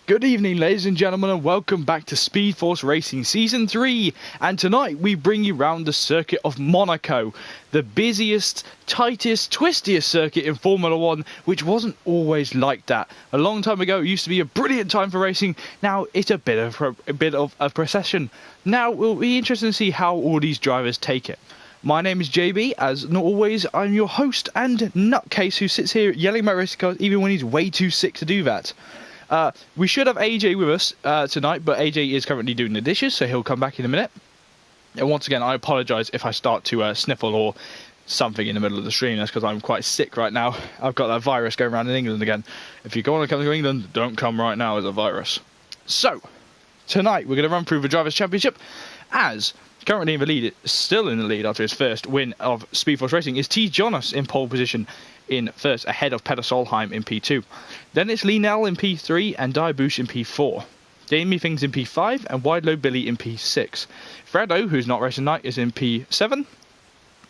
Good evening, ladies and gentlemen, and welcome back to SpeedForce Racing Season 3. And tonight we bring you round the circuit of Monaco, the busiest, tightest, twistiest circuit in Formula 1, which wasn't always like that. A long time ago, it used to be a brilliant time for racing. Now it's a bit of a procession. Now we'll be interested to see how all these drivers take it. My name is JB, as always, I'm your host and nutcase who sits here yelling about racing cars even when he's way too sick to do that. We should have AJ with us tonight, but AJ is currently doing the dishes, so he'll come back in a minute. And once again, I apologise if I start to sniffle or something in the middle of the stream. That's because I'm quite sick right now. I've got that virus going around in England again. If you want to come to England, don't come right now as a virus. So, tonight we're going to run through the Drivers' Championship, as currently in the lead, still in the lead after his first win of SpeedForce Racing, is T. Jonas in pole position in first, ahead of Peter Solheim in P2. Then it's Lienel in P3 and Diabush in P4. Jamie Things in P5 and Widelow Billy in P6. Fredo, who's not racing tonight, is in P7.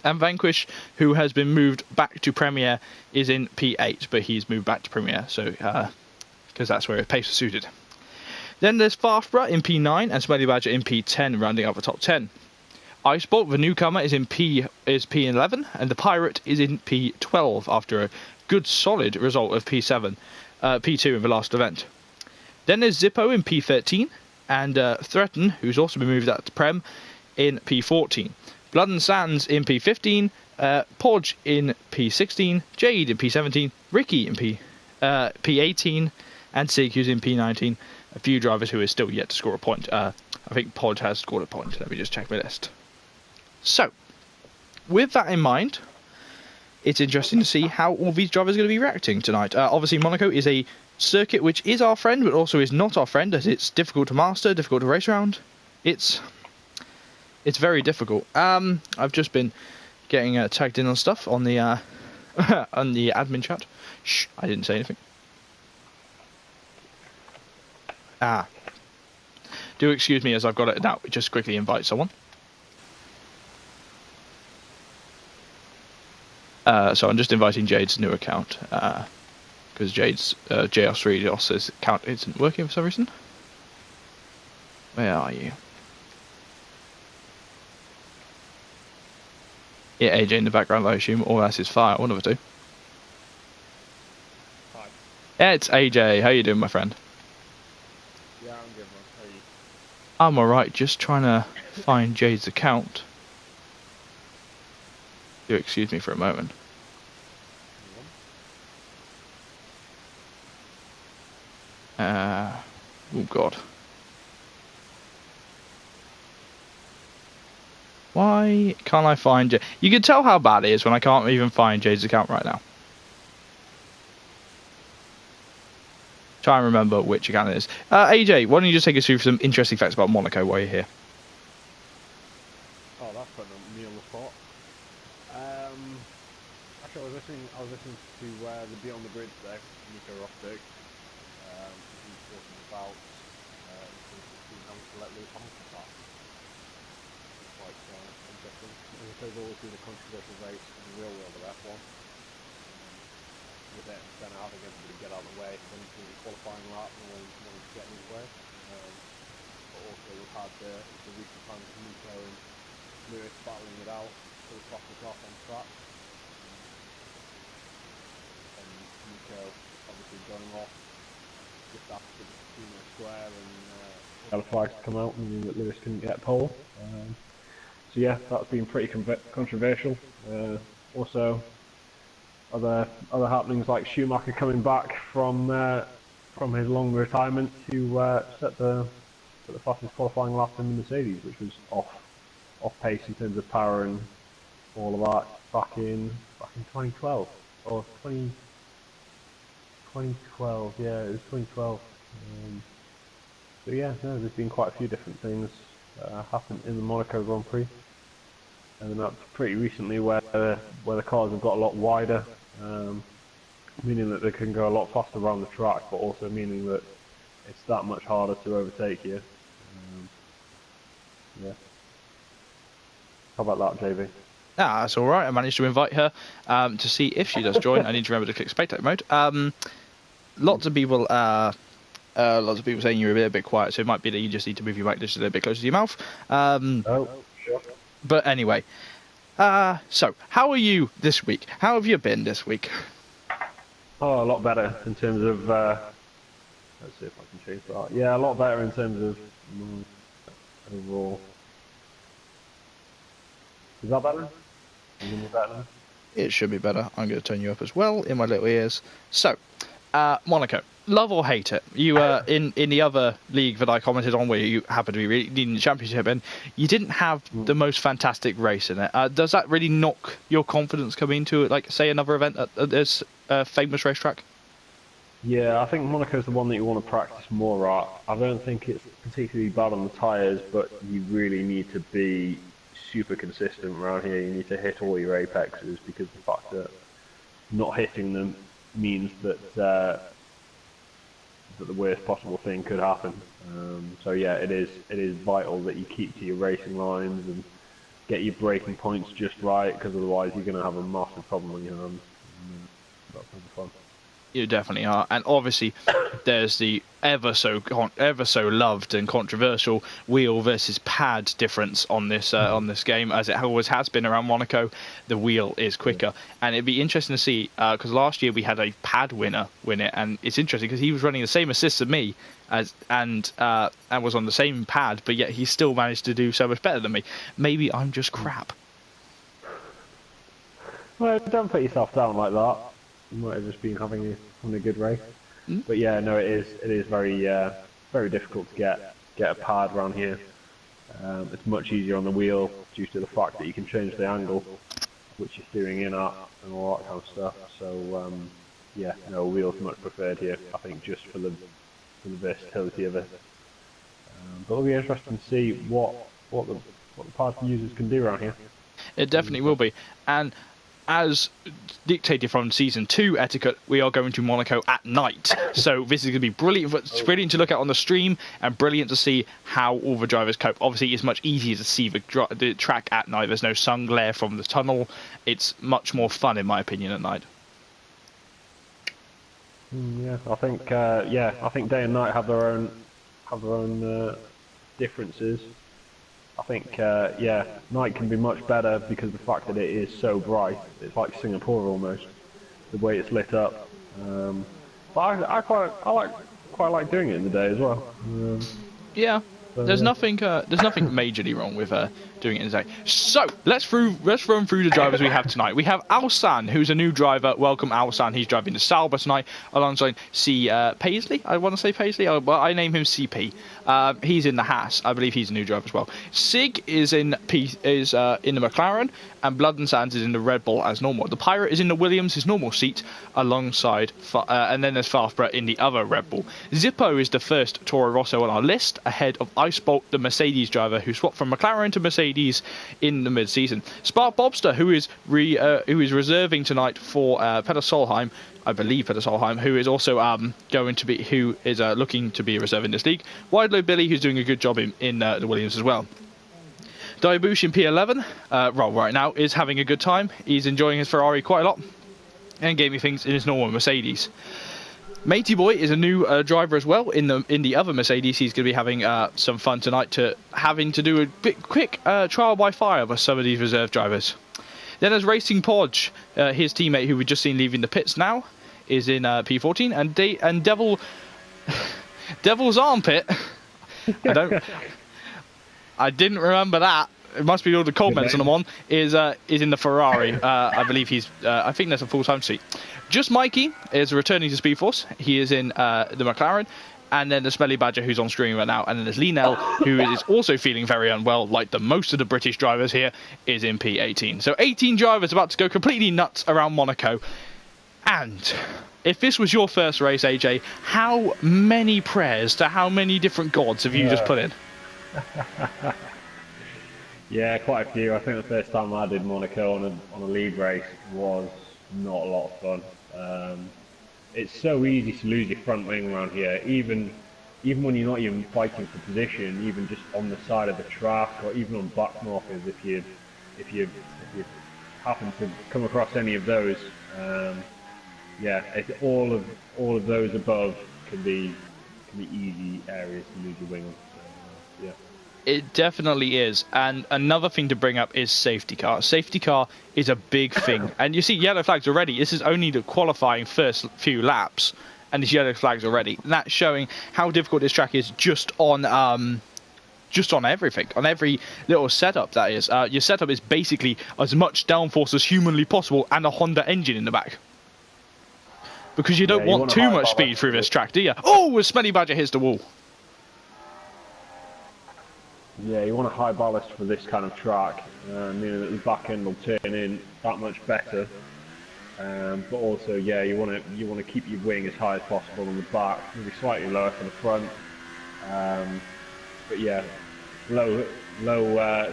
And Vanquish, who has been moved back to Premier, is in P8, but he's moved back to Premier, so because that's where his pace is suited. Then there's Farfborough in P9 and Smelly Badger in P10, rounding out the top 10. Icebolt, the newcomer, is in P11, and the Pirate is in P12 after a good solid result of P2 in the last event. Then there's Zippo in P13, and Threaten, who's also been moved out to Prem, in P14. Blood and Sands in P15, Podge in P16, Jade in P17, Ricky in P18, and Sig, who's in P19. A few drivers who are still yet to score a point. I think Podge has scored a point. Let me just check my list. So, with that in mind, it's interesting to see how all these drivers are going to be reacting tonight. Obviously, Monaco is a circuit which is our friend, but also is not our friend, as it's difficult to master, difficult to race around. It's very difficult. I've just been getting tagged in on stuff on the on the admin chat. Shh, I didn't say anything. Do excuse me as I've got it now. Just quickly invite someone. So I'm just inviting Jade's new account, because Jade's JR3 account isn't working for some reason. Where are you? Yeah, AJ in the background, I assume, or that's his fire, one of the two. Hi. Yeah, it's AJ. How you doing, my friend? Yeah, I'm good, man. How are you? I'm alright, just trying to find Jade's account. Do excuse me for a moment. Oh god. Why can't I find Jade? You can tell how bad it is when I can't even find Jade's account right now. Try and remember which account it is. AJ, why don't you just take us through some interesting facts about Monaco while you're here? Oh, that's putting me on the spot. Actually, I was listening to the Beyond the Bridge there, Nico Rosberg. He was talking about having to let Lewis Hamilton start. It's quite interesting. As there's always been a controversial race in the real world of F1. With it, then having everybody get out of the way when it's in the qualifying lap, no one wanting to get in his way. But also we've had the recent times of Nico and Lewis battling it out for the fastest lap on track. And Nico obviously going off just after the Casino Square and yellow flags come out, meaning that Lewis couldn't get pole. So yeah, that's been pretty controversial. Also, other happenings like Schumacher coming back from his long retirement to set the fastest qualifying lap in the Mercedes, which was off pace in terms of power and all of that back in 2012 or 2012. Yeah, it was 2012. So yeah, no, there's been quite a few different things that happened in the Monaco Grand Prix, and then up pretty recently where the cars have got a lot wider. Meaning that they can go a lot faster around the track, but also meaning that it's that much harder to overtake here. Yeah. How about that, JV? That's alright. I managed to invite her to see if she does join. I need to remember to click spectate mode. Lots of people Lots of people saying you're a bit quiet, so it might be that you just need to move your mic just a little bit closer to your mouth. Oh, sure. But anyway, so how are you this week? How have you been this week? Oh, a lot better in terms of. Let's see if I can change that. Yeah, a lot better in terms of overall. Is that better? Is it better now? It should be better. I'm going to turn you up as well in my little ears. So, Monaco, love or hate it? You were in the other league that I commented on, where you happened to be leading the championship, and you didn't have the most fantastic race in it. Does that really knock your confidence coming into, like, say, another event at this famous racetrack? Yeah, I think Monaco's the one that you want to practice more at. I don't think it's particularly bad on the tyres, but you really need to be super consistent around here. You need to hit all your apexes, because the fact that not hitting them means that that the worst possible thing could happen. So yeah, it is vital that you keep to your racing lines and get your braking points just right, because otherwise you're going to have a massive problem on your hands. That's going to be fun. You definitely are, and obviously there's the ever so loved and controversial wheel versus pad difference on this game, as it always has been around Monaco. The wheel is quicker, and it'd be interesting to see, because last year we had a pad winner win it, and it's interesting because he was running the same assist as me and was on the same pad, but yet he still managed to do so much better than me. Maybe I'm just crap. Well, don't put yourself down like that. You might have just been having a good race. But yeah, no, it is very difficult to get a pad around here. It's much easier on the wheel due to the fact that you can change the angle which you're steering in at and all that kind of stuff. So yeah, no, wheel's much preferred here, I think, just for the versatility of it. But it'll be interesting to see what the pad users can do around here. It definitely will be, and as dictated from Season 2 etiquette, we are going to Monaco at night. So this is going to be brilliant. It's brilliant to look at on the stream, and brilliant to see how all the drivers cope. Obviously, it's much easier to see the track at night. There's no sun glare from the tunnel. It's much more fun, in my opinion, at night. Yeah, I think I think day and night have their own differences. I think, yeah, night can be much better because of the fact that it is so bright. It's like Singapore almost, the way it's lit up. But I quite like doing it in the day as well. Yeah, there's nothing majorly wrong with doing it in the day. So let's run through the drivers we have tonight. We have Alsan, who's a new driver. Welcome, Alsan. He's driving the Sauber tonight alongside Paisley. I want to say Paisley, but I name him CP. He's in the Haas. I believe he's a new driver as well. Sig is in the McLaren, and Blood and Sands is in the Red Bull as normal. The Pirate is in the Williams, his normal seat, alongside, and then there's Farfbra in the other Red Bull. Zippo is the first Toro Rosso on our list, ahead of Icebolt, the Mercedes driver who swapped from McLaren to Mercedes in the mid-season. Spark Bobster, who is reserving tonight for Peter Solheim, I believe Peter Solheim, who is also looking to be a reserve in this league. Widelow Billy, who's doing a good job in the Williams as well. Diabush in P11, right now, is having a good time. He's enjoying his Ferrari quite a lot and gaming things in his normal Mercedes. Matey Boy is a new driver as well in the other Mercedes. He's going to be having some fun tonight, having to do a bit quick trial by fire with some of these reserve drivers. Then there's Racing Podge, his teammate who we've just seen leaving the pits now, is in P14, and Devil's Armpit. I didn't remember that. It must be all the cold medicine I'm on. Is in the Ferrari. I believe he's. I think that's a full-time seat. Just Mikey is returning to SpeedForce. He is in the McLaren. And then the Smelly Badger, who's on stream right now. And then there's Linel, who is also feeling very unwell, like the most of the British drivers here, is in P18. So 18 drivers about to go completely nuts around Monaco. And if this was your first race, AJ, how many prayers to how many different gods have you just put in? Yeah, quite a few. I think the first time I did Monaco on a league race was not a lot of fun. It's so easy to lose your front wing around here, even when you're not even fighting for position, even just on the side of the track, or even on back markers. If you happen to come across any of those, yeah, all of those above can be the easy areas to lose your wing on. So, yeah. It definitely is. And another thing to bring up is safety car. Safety car is a big thing. And you see yellow flags already. This is only the qualifying first few laps, and there's yellow flags already. And that's showing how difficult this track is just on everything, on every little setup. That is, your setup is basically as much downforce as humanly possible, and a Honda engine in the back. Because you don't want too much speed through this track, do you? Oh, a Smelly Badger hits the wall. Yeah, you want a high ballast for this kind of track, meaning that the back end will turn in that much better. But also, yeah, you want to keep your wing as high as possible on the back, maybe slightly lower for the front. But yeah, low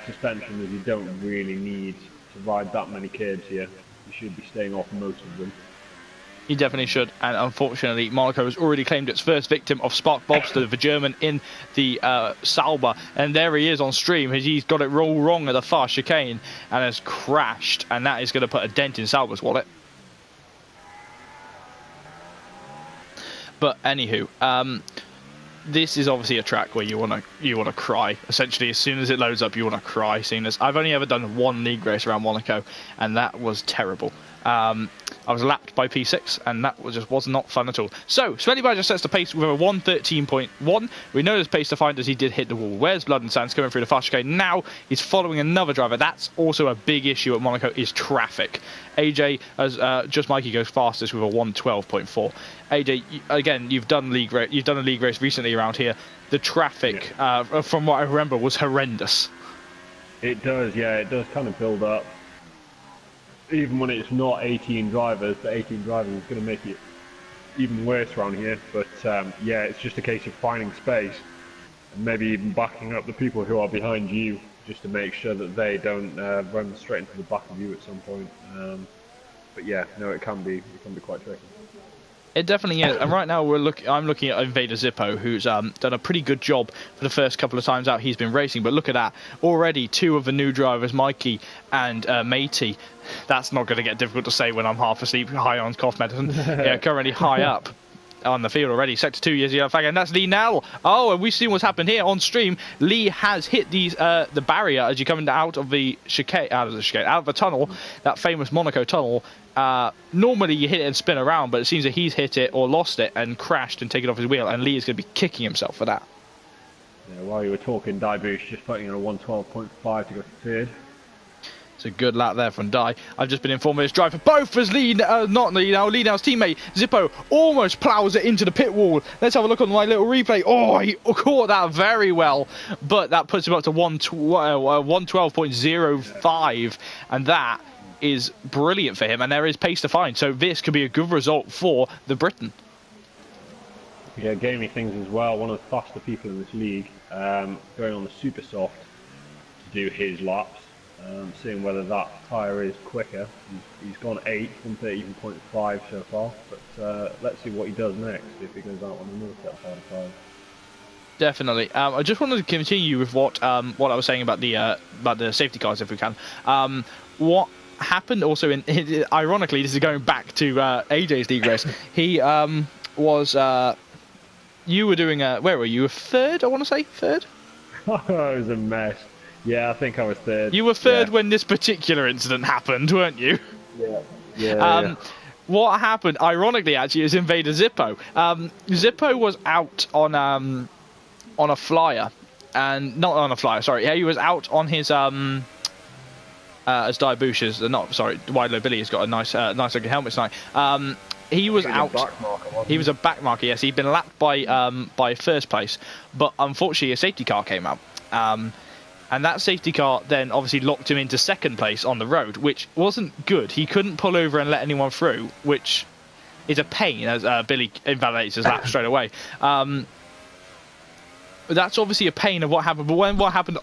suspension, as you don't really need to ride that many curbs here. You should be staying off most of them. He definitely should, and unfortunately Monaco has already claimed its first victim of Spark Bobster, the German in the Sauber, and there he is on stream. He's got it all wrong at the far chicane and has crashed, and that is going to put a dent in Sauber's wallet. But anywho, this is obviously a track where you want to cry. Essentially, as soon as it loads up, you want to cry. Seeing as I've only ever done one league race around Monaco, and that was terrible. I was lapped by P6, and that was not fun at all. So, Smelly Badger sets the pace with a 1:13.1. We know there's pace to find as he did hit the wall. Where's Blood and Sands coming through the fast chicane? Now he's following another driver. That's also a big issue at Monaco, is traffic. AJ, as just Mikey goes fastest with a 1:12.4. AJ, again, you've done a league race recently around here. The traffic, from what I remember, was horrendous. It does, yeah, it does kind of build up. Even when it's not 18 drivers, the 18 drivers is going to make it even worse around here. But yeah, it's just a case of finding space and maybe even backing up the people who are behind you, just to make sure that they don't run straight into the back of you at some point. But yeah, no, it can be quite tricky. It definitely is, and right now I'm looking at Invader Zippo, who's done a pretty good job for the first couple of times out he's been racing. But look at that, already two of the new drivers, Mikey and Matey. That's not going to get difficult to say when I'm half asleep, high on cough medicine. Yeah, currently high up on the field already. Sector 2 years yellow flag, and that's Lee Nell. Oh, and we've seen what's happened here on stream. Lee has hit the barrier as you're coming out of the tunnel, that famous Monaco tunnel. Normally you hit it and spin around, but it seems that he's hit it or lost it and crashed and taken off his wheel, and Lee is going to be kicking himself for that. Yeah, while you were talking, Daibush just putting in a 1:12.5 to go to third. It's a good lap there from Dai. I've just been informed of his drive for both as Lee Nell's teammate Zippo almost plows it into the pit wall. Let's have a look on my little replay. Oh, he caught that very well, but that puts him up to 1:12.05, and that is brilliant for him, and there is pace to find. So this could be a good result for the Briton. Yeah, gaming things as well. One of the faster people in this league, going on the super soft to do his laps. Seeing whether that tyre is quicker. He's gone 8, 1:13.5 so far, but let's see what he does next, if he goes out on another set of harder tyres. Definitely. I just wanted to continue with what I was saying about the safety cars, if we can. What happened also ironically, this is going back to AJ's league race. He you were doing where were you? A third? I want to say third. It was a mess. Yeah, I think I was third. You were third when this particular incident happened, weren't you? Yeah. Yeah. What happened, ironically, actually, is Invader Zippo. Zippo was out on a flyer, and not on a flyer. Sorry, he was out on his as Daibush's. Wide Low Billy has got a nice looking helmet tonight. He was out. He was a back marker. Yes, he'd been lapped by first place, but unfortunately a safety car came out. And that safety car then obviously locked him into second place on the road, which wasn't good. He couldn't pull over and let anyone through, which is a pain, as Billy invalidates his lap straight away. That's obviously a pain of what happened. But what happened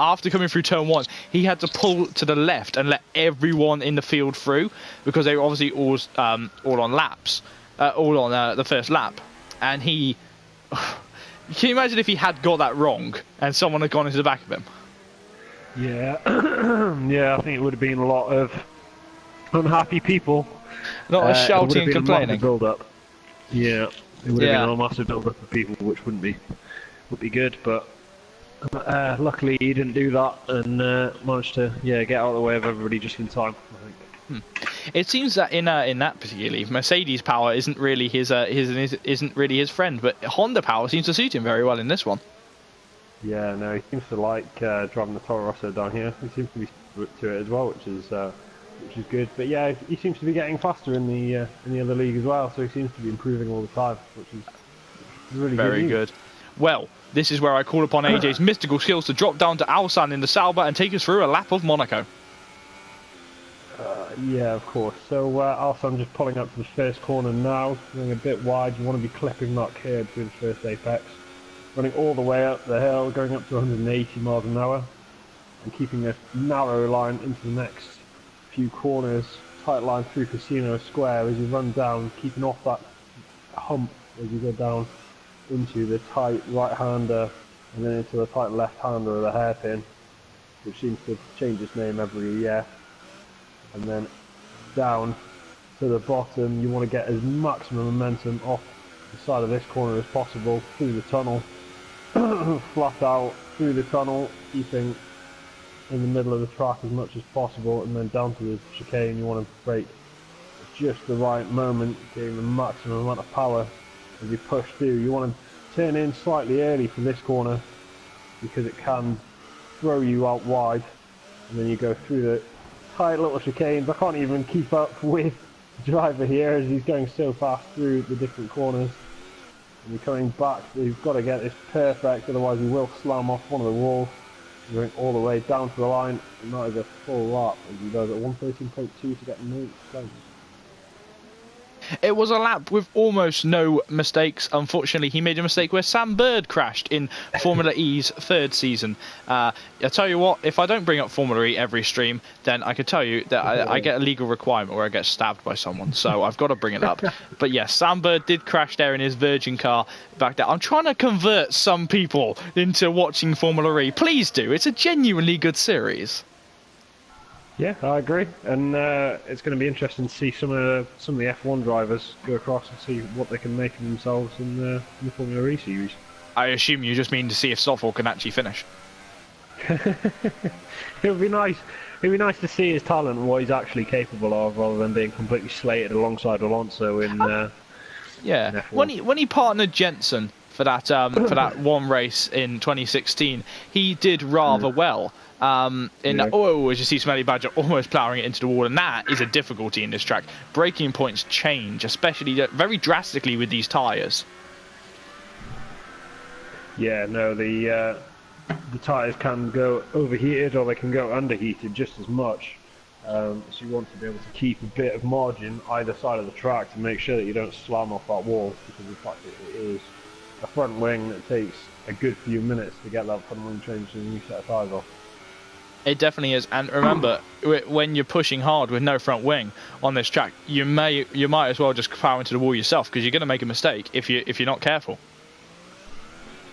after coming through turn 1, he had to pull to the left and let everyone in the field through, because they were obviously all on laps, all on the first lap. And he... Can you imagine if he had got that wrong and someone had gone into the back of him? Yeah, yeah, I think it would have been a lot of unhappy people. A lot of shouting and complaining. Build up. Yeah, It would have been a massive build-up for people, which would be good. But luckily, he didn't do that and managed to get out of the way of everybody just in time, I think. It seems that in that particularly, Mercedes power isn't really his friend, but Honda power seems to suit him very well in this one. Yeah, no, he seems to like driving the Toro Rosso down here. He seems to be to it as well, which is good. But yeah, he seems to be getting faster in the other league as well. So he seems to be improving all the time, which is really very good. Well, this is where I call upon AJ's mystical skills to drop down to Alsan in the Sauber and take us through a lap of Monaco. Yeah, of course. So also I'm just pulling up to the first corner now, going a bit wide. You want to be clipping that curb through the first apex. Running all the way up the hill, going up to 180 miles an hour, and keeping a narrow line into the next few corners, tight line through Casino Square as you run down, keeping off that hump as you go down into the tight right-hander, and then into the tight left-hander of the hairpin, which seems to change its name every year. And then down to the bottom, you want to get as maximum momentum off the side of this corner as possible, through the tunnel, flat out through the tunnel, keeping in the middle of the track as much as possible, and then down to the chicane. You want to brake just the right moment, getting the maximum amount of power as you push through. You want to turn in slightly early for this corner because it can throw you out wide, and then you go through the tight little chicanes. I can't even keep up with the driver here as he's going so fast through the different corners. And you're coming back, so you've got to get this perfect, otherwise you will slam off one of the walls. You're going all the way down to the line, and that is a full lap as he goes at 113.2 to get 9th place. It was a lap with almost no mistakes. Unfortunately, he made a mistake where Sam Bird crashed in Formula E's third season. I tell you what, if I don't bring up Formula E every stream, then I can tell you that I get a legal requirement where I get stabbed by someone. So I've got to bring it up. But yes, Sam Bird did crash there in his Virgin car back there. I'm trying to convert some people into watching Formula E. Please do. It's a genuinely good series. Yeah, I agree, and it's going to be interesting to see some of the F1 drivers go across and see what they can make of themselves in the Formula E series. I assume you just mean to see if Stoffel can actually finish. It would be nice. It'd be nice to see his talent and what he's actually capable of, rather than being completely slated alongside Alonso in. Yeah, in F1. when he partnered Jensen for that one race in 2016, he did rather well. As you see Smelly Badger almost ploughing it into the wall, and that is a difficulty in this track. Braking points change, especially very drastically with these tyres. Yeah, no, the tyres can go overheated or they can go underheated just as much. So you want to be able to keep a bit of margin either side of the track to make sure that you don't slam off that wall, because the fact that it is a front wing that takes a good few minutes to get that front wing changed and a new set of tyres off. It definitely is, and remember, when you're pushing hard with no front wing on this track, you might as well just plow into the wall yourself, because you're going to make a mistake if you're not careful.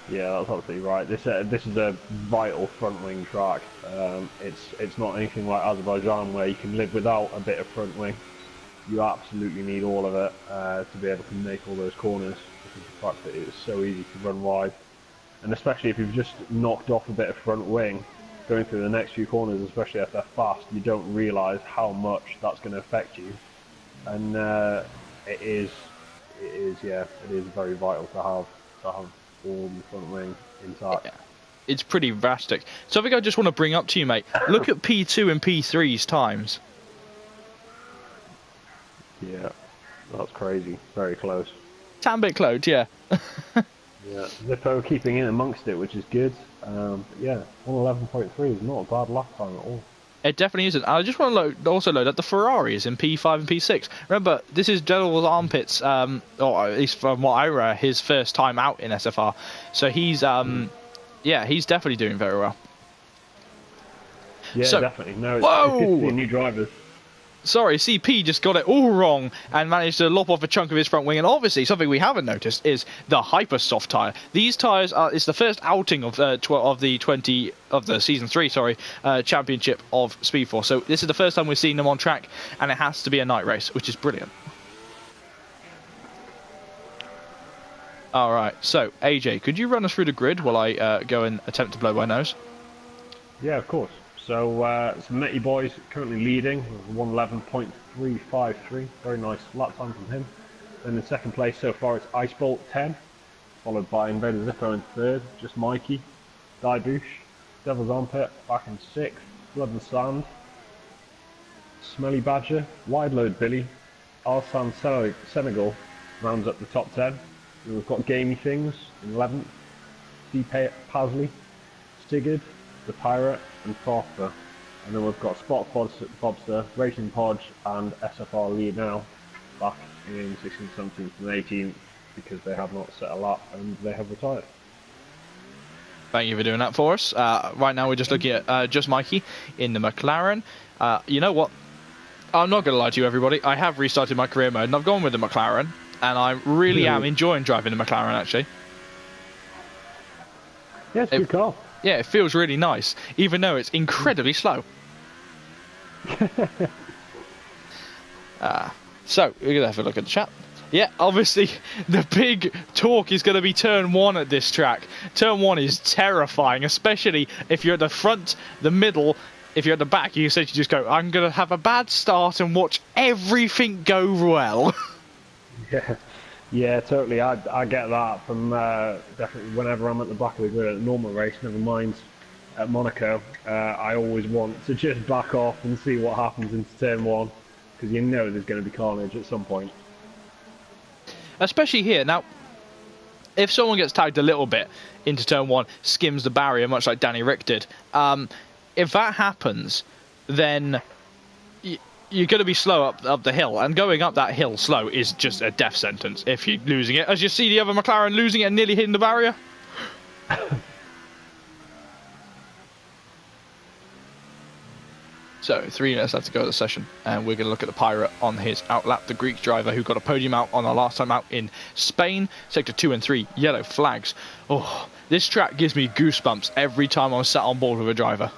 Yeah, that's absolutely right. This is a vital front wing track. It's not anything like Azerbaijan where you can live without a bit of front wing. You absolutely need all of it to be able to make all those corners, because the fact that it's so easy to run wide, and especially if you've just knocked off a bit of front wing. Going through the next few corners, especially if they're fast, you don't realise how much that's going to affect you, and it is very vital to have all the front wing intact. Yeah. It's pretty drastic. So I think I just want to bring up to you, mate. Look at P2 and P3's times. Yeah, that's crazy. Very close. Tan bit close, yeah. Yeah, Zippo keeping in amongst it, which is good. But yeah, 111.3 is not a bad lap time at all. It definitely isn't. I just want to also load up the Ferraris in P5 and P6. Remember, this is General's Armpits, or at least from what I read, his first time out in SFR. So he's, he's definitely doing very well. Yeah, so, definitely. No, it's good to see new drivers. Sorry, CP just got it all wrong and managed to lop off a chunk of his front wing. And obviously, something we haven't noticed is the hyper soft tyre. These tyres it's the first outing of the season 3, championship of SpeedForce. So this is the first time we've seen them on track, and it has to be a night race, which is brilliant. All right. So, AJ, could you run us through the grid while I go and attempt to blow my nose? Yeah, of course. So, Matty Boy's currently leading with 111.353. Very nice lap time from him. Then in second place so far it's Icebolt 10, followed by Invader Zippo in third, just Mikey, Diboosh, Devil's Armpit back in sixth, Blood and Sand, Smelly Badger, Wide Load Billy, Alsan Senegal rounds up the top 10. Then we've got Gamey Things in 11th, C Pasley, Stigard, The Pirate and Forster. And then we've got Spot Bobster, Racing Podge and SFR Lead now, back in 16th, 17th and 18th because they have not set a lap and they have retired. Thank you for doing that for us. Right now we're just looking at just Mikey in the McLaren. You know what? I'm not going to lie to you, everybody. I have restarted my career mode and I've gone with the McLaren, and I really am enjoying driving the McLaren, actually. Yeah, it's a good car. Yeah, it feels really nice, even though it's incredibly slow. So, we're going to have a look at the chat. Yeah, obviously, the big talk is going to be turn 1 at this track. Turn 1 is terrifying, especially if you're at the front, the middle. If you're at the back, you essentially just go, I'm going to have a bad start and watch everything go well. Yeah, totally. I get that from definitely whenever I'm at the back of the grid at a normal race, never mind at Monaco. I always want to just back off and see what happens into turn 1, because you know there's going to be carnage at some point. Especially here. Now, if someone gets tagged a little bit into turn 1, skims the barrier, much like Danny Rick did, if that happens, then you're going to be slow up the hill, and going up that hill slow is just a death sentence if you're losing it. As you see the other McLaren losing it and nearly hitting the barrier. So, 3 minutes left to go at the session, and we're going to look at the Pirate on his outlap, the Greek driver who got a podium out on our last time out in Spain. Sector 2 and 3, yellow flags. Oh, this track gives me goosebumps every time I'm sat on board with a driver.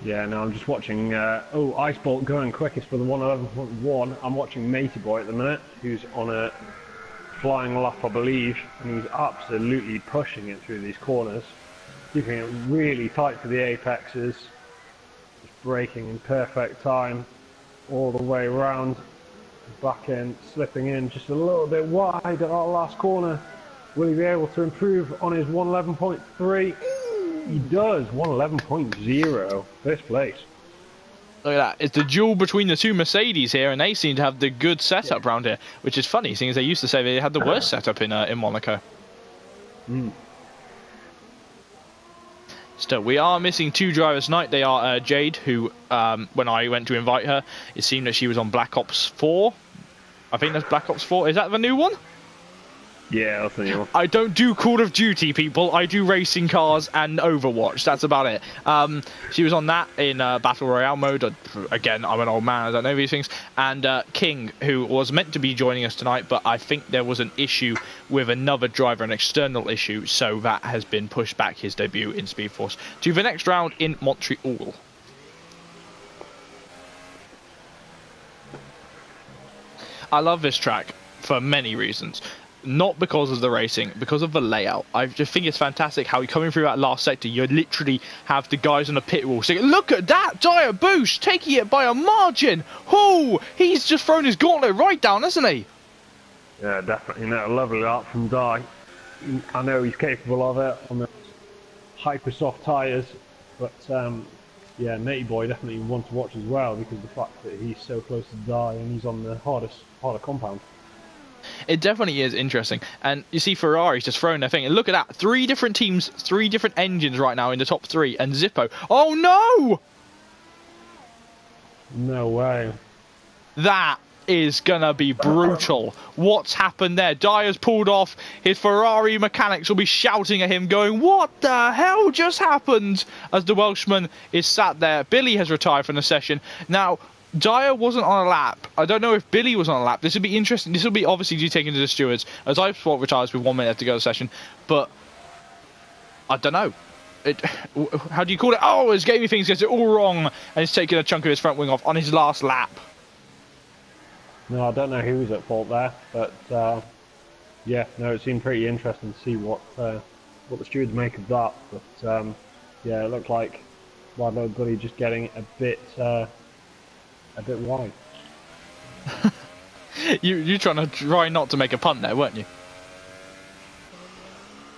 Yeah, no, I'm just watching, Icebolt going quickest for the 111.1. I'm watching Matey Boy at the minute, who's on a flying lap, I believe, and he's absolutely pushing it through these corners. Keeping it really tight for the apexes, just braking in perfect time all the way around, back end, slipping in just a little bit wide at our last corner. Will he be able to improve on his 111.3? He does, 111.0, first place. Look at that, it's the duel between the two Mercedes here, and they seem to have the good setup round here, which is funny, seeing as they used to say they had the worst setup in Monaco. Still, we are missing 2 drivers tonight. They are Jade, who, when I went to invite her, it seemed that she was on Black Ops 4. I think that's Black Ops 4. Is that the new one? Yeah, that's the new one. I don't do Call of Duty, people. I do racing cars and Overwatch. That's about it. She was on that in Battle Royale mode. Again, I'm an old man. I don't know these things. And King, who was meant to be joining us tonight, but I think there was an issue with another driver, an external issue, so that has been pushed back his debut in SpeedForce to the next round in Montreal. I love this track for many reasons. Not because of the racing, because of the layout. I just think it's fantastic how you're coming through that last sector. You literally have the guys on the pit wall saying, look at that, Dire Boost taking it by a margin. Oh, he's just thrown his gauntlet right down, hasn't he? Yeah, definitely. A lovely art from Di. I know he's capable of it on the hyper soft tyres, but yeah, Matey Boy definitely one to watch as well, because of the fact that he's so close to Di and he's on the harder compound. It definitely is interesting. And you see Ferrari's just throwing their thing. And look at that. 3 different teams, 3 different engines right now in the top 3. And Zippo. Oh, no! No way. That is going to be brutal. What's happened there? Dyer's pulled off. His Ferrari mechanics will be shouting at him, going, what the hell just happened? As the Welshman is sat there. Billy has retired from the session. Now, Dyer wasn't on a lap. I don't know if Billy was on a lap. This would be interesting. This will be obviously due taken to the stewards, as I sport retires with 1 minute left to go to the session. But I don't know. How do you call it? Oh, his gaming things gets it all wrong, and he's taking a chunk of his front wing off on his last lap. No, I don't know who was at fault there, but yeah, no, it seemed pretty interesting to see what the stewards make of that. But yeah, it looked like Wide Load Billy just getting a bit wide. You trying to try not to make a punt there, weren't you?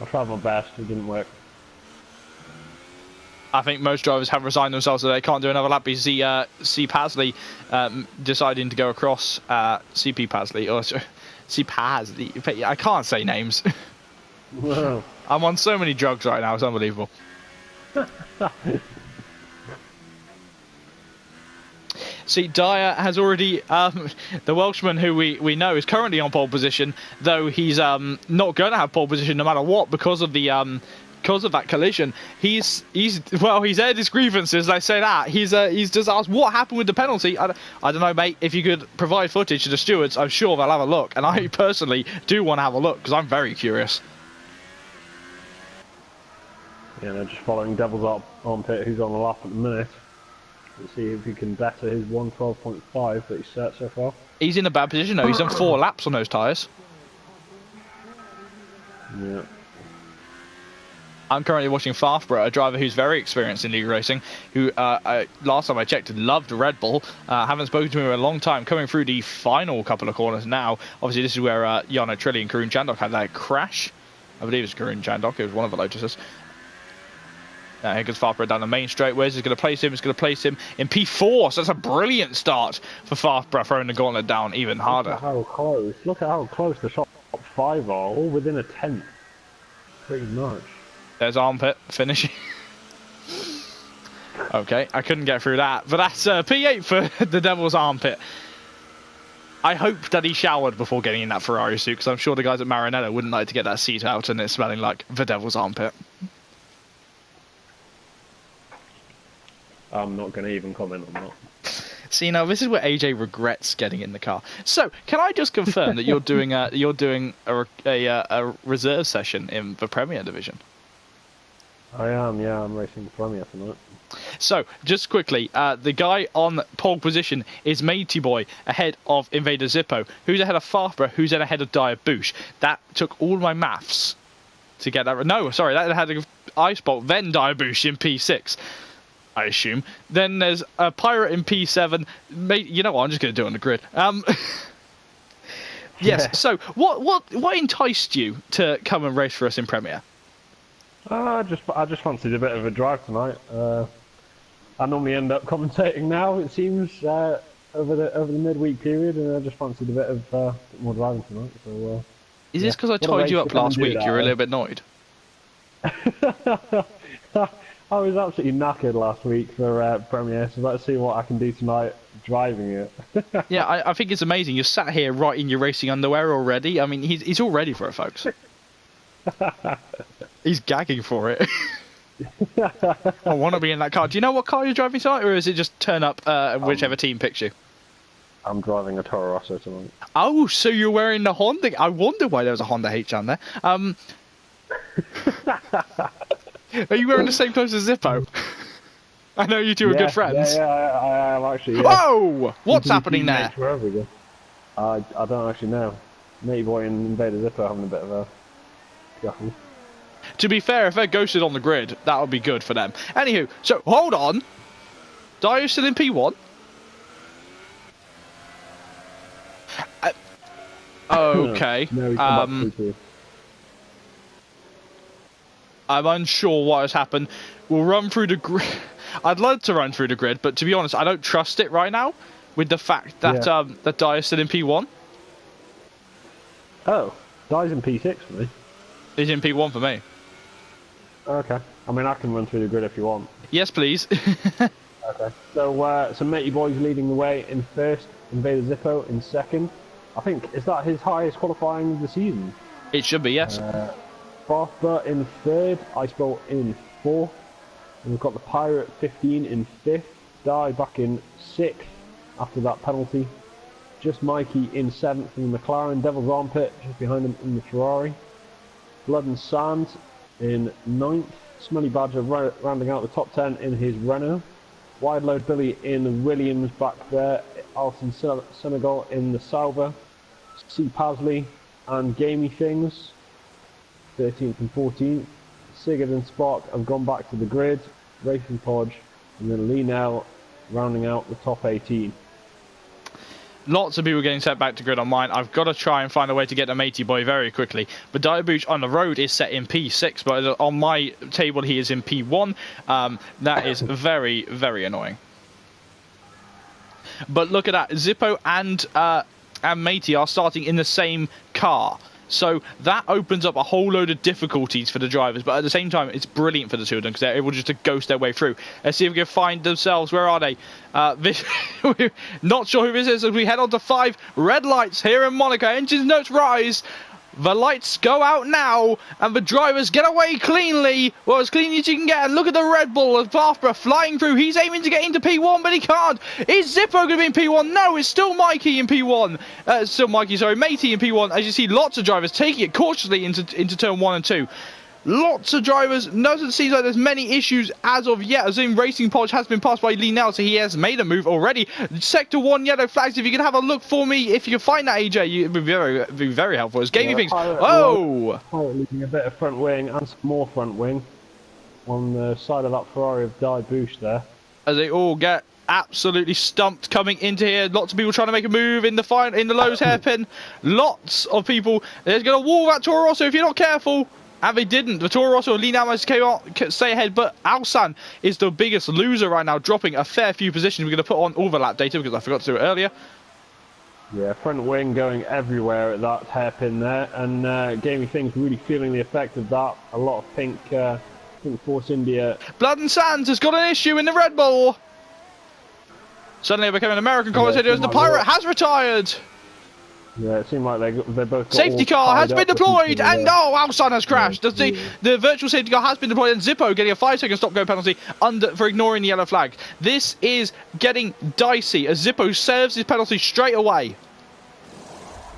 I tried my best, it didn't work. I think most drivers have resigned themselves so they can't do another lap because C Pasley deciding to go across CP Pasley or C Pasley. I can't say names. Wow. I'm on so many drugs right now, it's unbelievable. See, Dyer has already, the Welshman who we know is currently on pole position, though he's not going to have pole position no matter what because of the because of that collision. He's aired his grievances. I say that he's just asked what happened with the penalty. I don't know, mate. If you could provide footage to the stewards, I'm sure they'll have a look, and I personally do want to have a look because I'm very curious. Yeah, they're just following Devil's Armpit, who's on the lap at the minute. Let's see if he can better his 112.5 that he's set so far. He's in a bad position though. He's done 4 laps on those tyres. Yeah. I'm currently watching Farfborough, a driver who's very experienced in league racing, who last time I checked loved Red Bull. Haven't spoken to him in a long time. Coming through the final couple of corners now. Obviously, this is where Jarno Trulli and Karun Chandok had that crash. I believe it's Karun Chandok. It was one of the Lotuses. Here goes Farfborough down the main straight. Where's he going to place him? He's going to place him in P4. So that's a brilliant start for Farfborough, throwing the gauntlet down even harder. Look at how close the top 5 are, all within a tenth. Pretty much. There's Armpit finishing. Okay, I couldn't get through that. But that's P8 for the Devil's Armpit. I hope that he showered before getting in that Ferrari suit, because I'm sure the guys at Maranello wouldn't like to get that seat out and it's smelling like the Devil's Armpit. I'm not going to even comment on that. See, now this is where AJ regrets getting in the car. So, can I just confirm that you're doing a reserve session in the Premier Division? I am, yeah. I'm racing the Premier tonight. So, just quickly, the guy on pole position is Matey Boy ahead of Invader Zippo, who's ahead of Farfborough, who's then ahead of Dyer Boosh. That took all my maths to get that. No, sorry, that had Ice Bolt, then Dyer Boosh in P6. I assume. Then there's a Pirate in P7. You know what? I'm just going to do it on the grid. Yes. Yeah. So, what enticed you to come and race for us in Premier? I just fancied a bit of a drive tonight. I normally end up commentating now. It seems over the midweek period, and I just fancied a bit of more driving tonight. So. Is this because I tied you up last week? You were a little bit annoyed. I was absolutely knackered last week for Premier, so let's see what I can do tonight driving it. Yeah, I think it's amazing. You're sat here right in your racing underwear already. I mean, he's all ready for it, folks. He's gagging for it. I want to be in that car. Do you know what car you're driving tonight, or is it just turn up whichever team picks you? I'm driving a Toro Rosso tonight. Oh, so you're wearing the Honda. I wonder why there was a Honda H down there. Are you wearing the same clothes as Zippo? I know you two are good friends. Yeah, I am actually. Yeah. Whoa! What's happening there? I don't actually know. Matey Boy and Invader Zippo having a bit of a scuffle. To be fair, if they're ghosted on the grid, that would be good for them. Anywho, so hold on. Dyer's still in P1. Okay. No, I'm unsure what has happened. We'll run through the grid. I'd love to run through the grid, but to be honest, I don't trust it right now with the fact that that Dyer's still in P1. Oh, Dyer's in P6 for me. He's in P1 for me. Okay. I mean, I can run through the grid if you want. Yes, please. Okay. So Matey Boy's leading the way in first, Invader Zippo in second. I think, is that his highest qualifying of the season? It should be, yes. Farfborough in third, Icebolt in fourth. And we've got the Pirate 15 in fifth, Dye back in sixth after that penalty. Just Mikey in seventh in the McLaren, Devil's Armpit just behind him in the Ferrari. Blood and Sand in ninth, Smelly Badger rounding out the top 10 in his Renault. Wide Load Billy in Williams back there, Alton Senegal in the Sauber. C. Pasley and Gamey Things, 13th and 14th. Sigurd and Spark have gone back to the grid, Racing Podge, and then Lee Nell rounding out the top 18. Lots of people getting set back to grid on mine. I've got to try and find a way to get a matey boy very quickly. But Diabooch on the road is set in P6, but on my table he is in P1. That is very, very annoying. But look at that. Zippo and matey are starting in the same car. So that opens up a whole load of difficulties for the drivers, but at the same time, it's brilliant for the two of them because they're able just to ghost their way through. Let's see if we can find themselves. Where are they? Not sure who this is as we head on to 5 red lights here in Monaco. Engine notes rise. The lights go out now, and the drivers get away cleanly. Well, as clean as you can get. And look at the Red Bull of Farfborough flying through. He's aiming to get into P1, but he can't. Is Zippo going to be in P1? No, it's still Mikey in P1. Matey in P1. As you see, lots of drivers taking it cautiously into turn 1 and 2. Lots of drivers. Doesn't seem like there's many issues as of yet. As in Racing Podge has been passed by Lee now, so he has made a move already. Sector 1 yellow flags. If you can have a look for me, if you can find that, AJ, it'd be very helpful. As Gaming Things. Oh! Leaving a bit of front wing and some more front wing on the side of that Ferrari of Diabooch there. As they all get absolutely stumped coming into here. Lots of people trying to make a move in the Lowe's hairpin. Lots of people. There's going to wall that Toro Rosso if you're not careful. And they didn't. The Toro Rosso, Lee Nell came out, stay ahead, but Alsan is the biggest loser right now, dropping a fair few positions. We're going to put on all the lap data because I forgot to do it earlier. Yeah, front wing going everywhere at that hairpin there, and Gaming Things really feeling the effect of that. A lot of pink Force India. Blood and Sands has got an issue in the Red Bull. Suddenly becoming an American commentator as the Pirate has retired. Yeah, it seemed like they both got safety car has been deployed, and oh, Alsan has crashed. The virtual safety car has been deployed, and Zippo getting a 5-second stop-go penalty for ignoring the yellow flag. This is getting dicey as Zippo serves his penalty straight away.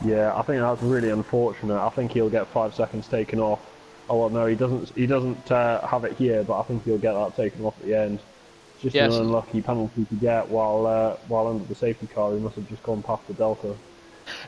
Yeah, I think that's really unfortunate. I think he'll get 5 seconds taken off. Oh well, no, he doesn't. He doesn't have it here, but I think he'll get that taken off at the end. Just an unlucky penalty to get while under the safety car. He must have just gone past the Delta.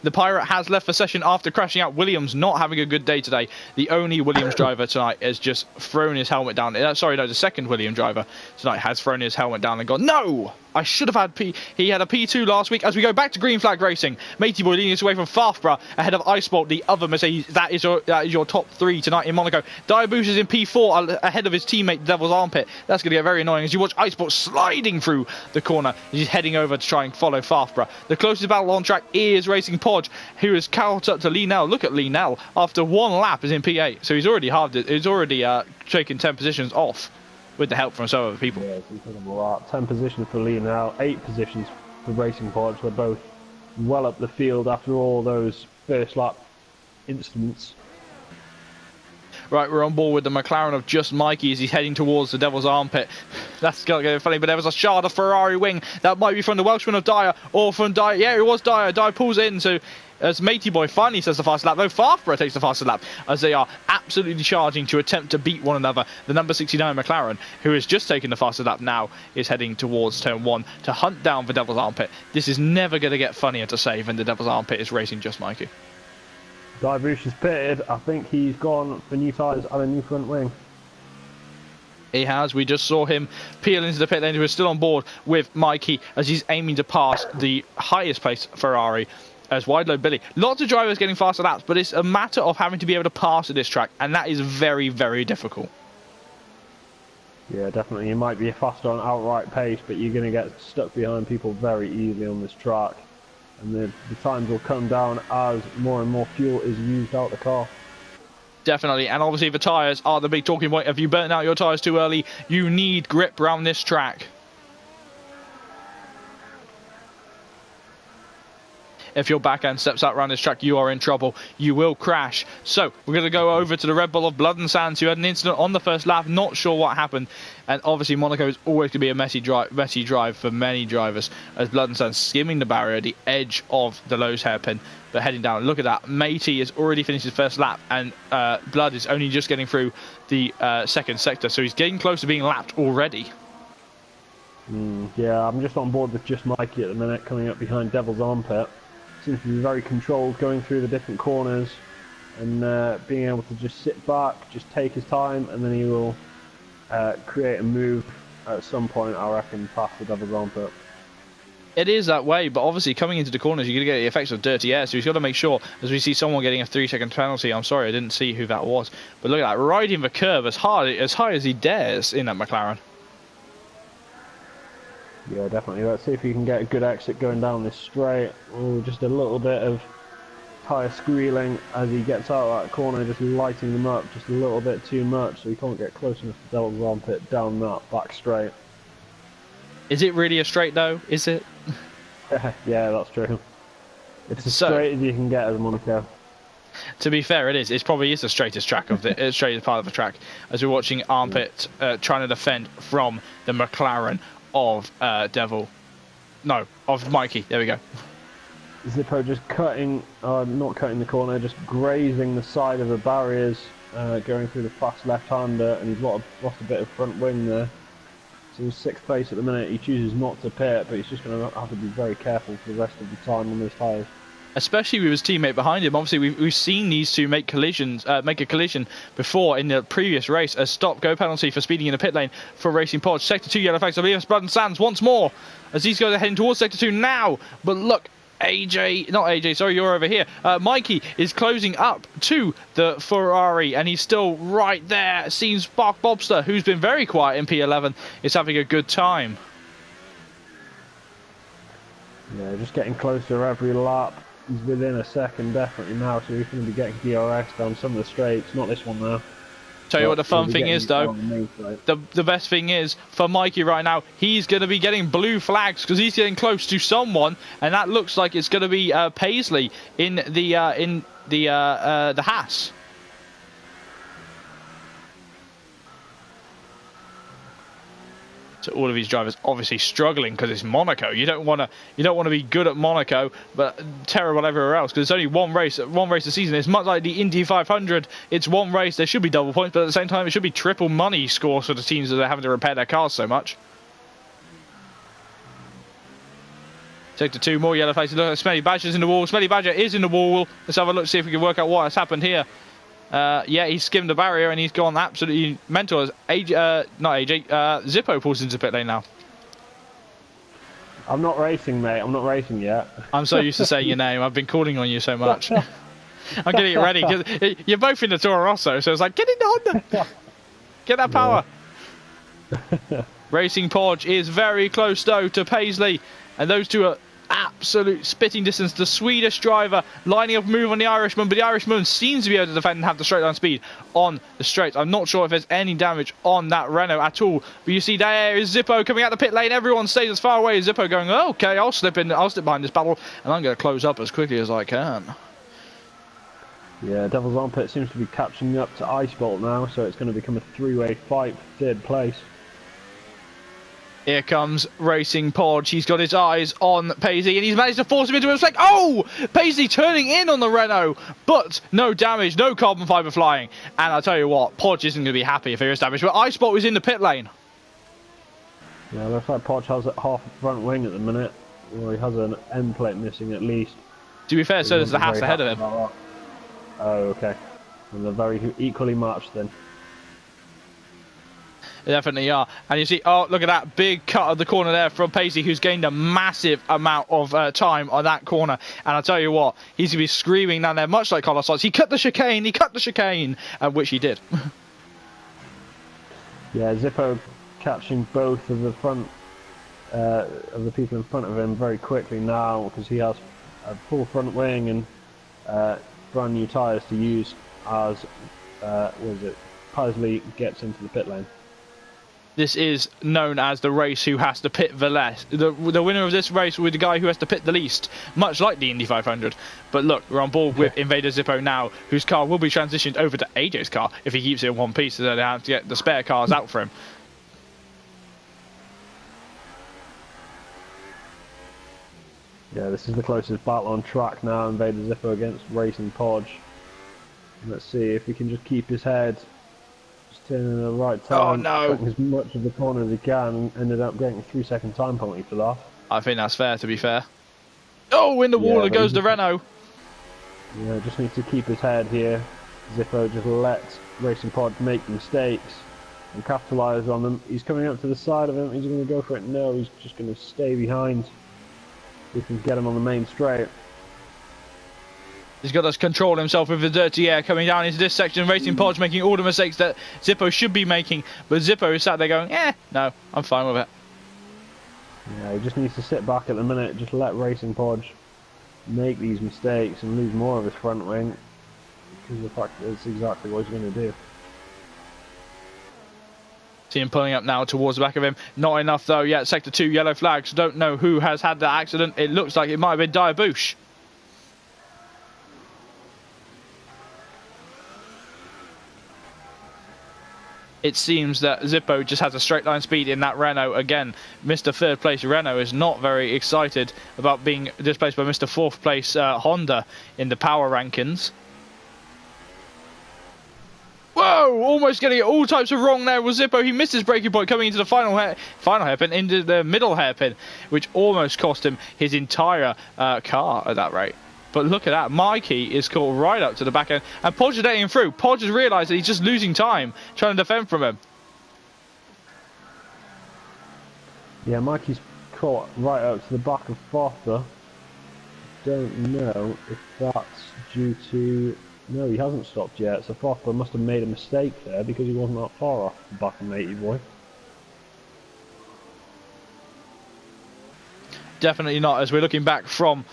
The Pirate has left the session after crashing out. Williams not having a good day today. The only Williams driver tonight has just thrown his helmet down. Sorry, no, the second Williams driver tonight has thrown his helmet down and gone, no! I should have had P. He had a P2 last week. As we go back to green flag racing, Matey Boy leading us away from Farfborough ahead of Icebolt, the other Mercedes. That is your top 3 tonight in Monaco. Diabooch is in P4 ahead of his teammate Devil's Armpit. That's going to get very annoying as you watch Icebolt sliding through the corner. He's heading over to try and follow Farfborough. The closest battle on track is Racing Podge, who has caught up to Lee Nell. Look at Lee Nell. After one lap is in P8, so he's already halved it. He's already taken 10 positions off, with the help from some other people. Yeah, 10 positions for Lee now, 8 positions for Racing Podge. They're both well up the field after all those first lap incidents. Right, we're on board with the McLaren of just Mikey as he's heading towards the Devil's Armpit. That's going to get funny, but there was a shard of Ferrari wing. That might be from the Welshman of Dyer, or from Dyer. Yeah, it was Dyer. Dyer pulls in, so as Matey Boy finally says the fastest lap, though Farfborough takes the fastest lap, as they are absolutely charging to attempt to beat one another. The number 69 McLaren, who has just taken the fastest lap now, is heading towards turn 1 to hunt down the Devil's Armpit. This is never going to get funnier to say when the Devil's Armpit is racing just Mikey. Diabooch is pitted. I think he's gone for new tyres and a new front wing. He has. We just saw him peel into the pit lane. We're still on board with Mikey as he's aiming to pass the highest place Ferrari as wide load Billy. Lots of drivers getting faster laps, but it's a matter of having to be able to pass at this track, and that is very, very difficult. Yeah, definitely. You might be faster on outright pace, but you're going to get stuck behind people very easily on this track. And the times will come down as more and more fuel is used out the car. Definitely, and obviously the tyres are the big talking point. If you burn out your tyres too early, you need grip around this track. If your backhand steps out around this track, you are in trouble. You will crash. So we're going to go over to the Red Bull of Blood and Sands, who had an incident on the first lap. Not sure what happened. And obviously Monaco is always going to be a messy drive for many drivers, as Blood and Sands skimming the barrier, the edge of the Lowe's hairpin, but heading down. Look at that. Matey has already finished his first lap, and Blood is only just getting through the second sector. So he's getting close to being lapped already. Yeah, I'm just on board with just Mikey at the minute, coming up behind Devil's Armpit. Seems to be very controlled, going through the different corners. and being able to just sit back, just take his time, and then he will create a move at some point, I reckon, past the Devil's Armpit. It is that way, but obviously coming into the corners, you're going to get the effects of dirty air, so he's got to make sure, as we see someone getting a 3-second penalty. I'm sorry, I didn't see who that was. But look at that, riding the curve as high as he dares in that McLaren. Yeah, definitely. Let's see if he can get a good exit going down this straight. Oh, just a little bit of tyre squealing as he gets out of that corner, just lighting them up just a little bit too much, so he can't get close enough to Devil's Armpit down that back straight. Is it really a straight though? Is it? Yeah, that's true. It's as straight as you can get as Monaco. To be fair, it is. It probably is the straightest track of the straightest part of the track. As we're watching Armpit trying to defend from the McLaren of of Mikey. There we go. Zippo just not cutting the corner, just grazing the side of the barriers, going through the fast left-hander, and he's lost a bit of front wing there. So he's 6th place at the minute. He chooses not to pit, but he's just going to have to be very careful for the rest of the time on those tyres. Especially with his teammate behind him. Obviously, we've seen these two make a collision before in the previous race. A stop-go penalty for speeding in the pit lane for Racing Podge. Sector 2 yellow flags. I believe it's blood and sands once more as these guys are heading towards Sector 2 now. But look, you're over here. Mikey is closing up to the Ferrari, and he's still right there. Seems Spark Bobster, who's been very quiet in P11, is having a good time. Yeah, just getting closer every lap. He's within a second definitely now, so he's going to be getting DRS down some of the straights. Not this one though. Tell you what the fun thing is though, the best thing is for Mikey right now, he's going to be getting blue flags because he's getting close to someone, and that looks like it's going to be Paisley in the Haas. So all of these drivers obviously struggling because it's Monaco. You don't want to be good at Monaco, but terrible everywhere else because it's only one race a season. It's much like the Indy 500. It's one race. There should be double points, but at the same time, it should be triple money scores for the teams that are having to repair their cars so much. Sector 2, more yellow faces. Look at Smelly Badger's in the wall. Smelly Badger is in the wall. Let's have a look, see if we can work out what has happened here. Yeah, he's skimmed the barrier and he's gone absolutely mental as Zippo pulls into pit lane now. I'm not racing, mate. I'm not racing yet. I'm so used to saying your name. I've been calling on you so much. I'm getting it ready because you're both in the Toro Rosso, so it's like, get in the Honda. Get that power. Yeah. Racing Podge is very close though to Paisley, and those two are absolute spitting distance. The Swedish driver lining up a move on the Irishman, but the Irishman seems to be able to defend and have the straight line speed on the straight. I'm not sure if there's any damage on that Renault at all, but you see there is Zippo coming out the pit lane. Everyone stays as far away as Zippo, going, oh, okay, I'll slip behind this battle, and I'm going to close up as quickly as I can. Yeah, Devil's Armpit seems to be catching up to Ice Bolt now, so it's going to become a three-way fight for 3rd place. Here comes Racing Podge. He's got his eyes on Paisley, and he's managed to force him into a mistake. Oh! Paisley turning in on the Renault, but no damage, no carbon fibre flying. And I'll tell you what, Podge isn't going to be happy if there is damage, but Icebot is in the pit lane. Yeah, looks like Podge has half a front wing at the minute. Well, he has an end plate missing at least. To be fair, so does the Haas ahead of him. Oh, okay. And they're very equally matched then. They definitely are. And you see, oh, look at that big cut of the corner there from Paisley, who's gained a massive amount of time on that corner. And I'll tell you what, he's going to be screaming down there, much like Carlos Sainz. He cut the chicane, which he did. Yeah, Zippo catching both of the front, of the people in front of him very quickly now, because he has a full front wing and brand new tyres to use as, Paisley gets into the pit lane. This is known as the race who has to pit the less. The winner of this race will be the guy who has to pit the least, much like the Indy 500. But look, we're on board with Invader Zippo now, whose car will be transitioned over to AJ's car if he keeps it in one piece, so they have to get the spare cars out for him. Yeah, this is the closest battle on track now, Invader Zippo against Racing Podge. Let's see if he can just keep his head. Turning in the right time, oh no! As much of the corner as he can, and ended up getting a 3-second time penalty for that. I think that's fair, to be fair. Oh, in the wall, it goes the Renault. Yeah, just needs to keep his head here. Zippo just lets Racing Pod make mistakes and capitalise on them. He's coming up to the side of him. He's going to go for it. No, he's just going to stay behind. We can get him on the main straight. He's got to control himself with the dirty air coming down into this section. Racing Pod's making all the mistakes that Zippo should be making, but Zippo is sat there going, no, I'm fine with it. Yeah, he just needs to sit back at the minute, just let Racing Pod make these mistakes and lose more of his front wing, because of the fact that it's exactly what he's going to do. See him pulling up now towards the back of him. Not enough though yet. Sector 2, yellow flags. Don't know who has had that accident. It looks like it might have been Diabouche. It seems that Zippo just has a straight line speed in that Renault. Again, Mr. Third Place Renault is not very excited about being displaced by Mr. Fourth Place Honda in the power rankings. Whoa! Almost getting it all types of wrong there was Zippo. He missed his braking point coming into the final hairpin, into the middle hairpin, which almost cost him his entire car at that rate. But look at that, Mikey is caught right up to the back end, and Podge is letting him through. Podge has realised that he's just losing time trying to defend from him. Yeah, Mikey's caught right up to the back of Foster. Don't know if that's due to... No, he hasn't stopped yet, so Foster must have made a mistake there because he wasn't that far off the back of Matey Boy. Definitely not, as we're looking back from...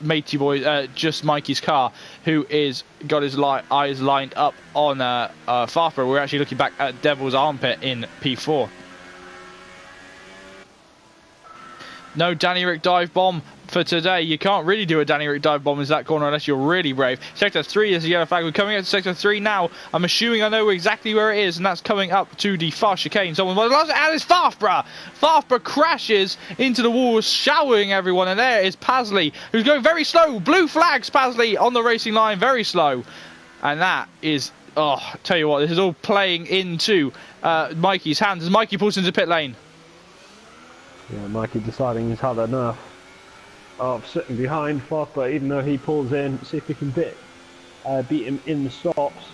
Matey Boy, just Mikey's car, who is got his eyes lined up on Farfra. We're actually looking back at Devil's Armpit in P4. No Danny Rick dive bomb for today. You can't really do a Danny Rick dive bomb in that corner unless you're really brave. Sector 3 is a yellow flag. We're coming up to Sector 3 now. I'm assuming I know exactly where it is, and that's coming up to the far chicane. Someone lost it, and it's Farfra! Farfra crashes into the wall, showering everyone, and there is Pasley, who's going very slow. Blue flags, Pasley, on the racing line, very slow. And that is, tell you what, this is all playing into Mikey's hands as Mikey pulls into pit lane. Yeah, Mikey deciding he's had enough of sitting behind Foster, even though he pulls in, see if he can beat him in the stops,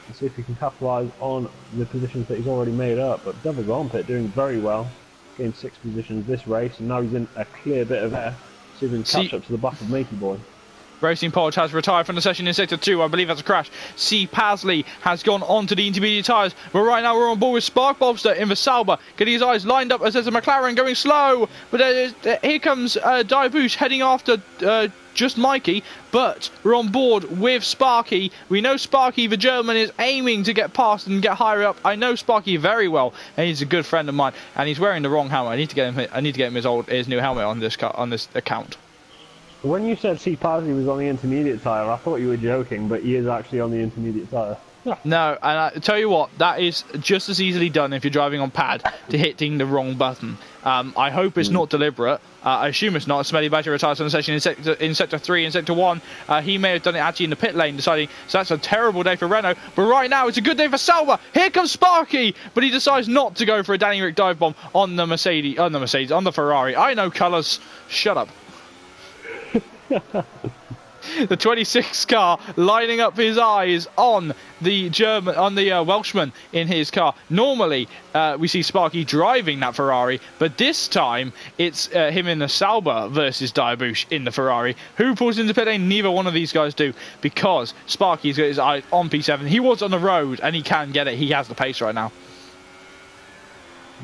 and see if he can capitalise on the positions that he's already made up. But Devil's Armpit doing very well, gained 6 positions this race, and now he's in a clear bit of air, see if he can catch up to the back of Matey Boy. Racing Podge has retired from the session in Sector 2. I believe that's a crash. C. Pasley has gone on to the intermediate tyres. But right now we're on board with Spark Bobster in the Sauber, getting his eyes lined up as there's a McLaren going slow. But here comes Diabouche heading after just Mikey. But we're on board with Sparky. We know Sparky, the German, is aiming to get past and get higher up. I know Sparky very well, and he's a good friend of mine. And he's wearing the wrong helmet. I need to get him his new helmet on this account. When you said C. Pasley was on the intermediate tyre, I thought you were joking, but he is actually on the intermediate tyre. No, and I tell you what, that is just as easily done if you're driving on pad to hitting the wrong button. I hope it's not deliberate. I assume it's not. Smelly Badger retires from the session in Sector 3 and Sector 1. He may have done it actually in the pit lane, deciding, so that's a terrible day for Renault. But right now, it's a good day for Sauber. Here comes Sparky, but he decides not to go for a Danny Rick dive bomb on the Ferrari. I know colours. Shut up. The 26 car lining up his eyes on the Welshman in his car. Normally we see Sparky driving that Ferrari, but this time it's him in the Sauber versus Diabouche in the Ferrari. Who pulls into pit lane? Neither one of these guys do, because Sparky's got his eye on P7. He was on the road and he can get it. He has the pace right now.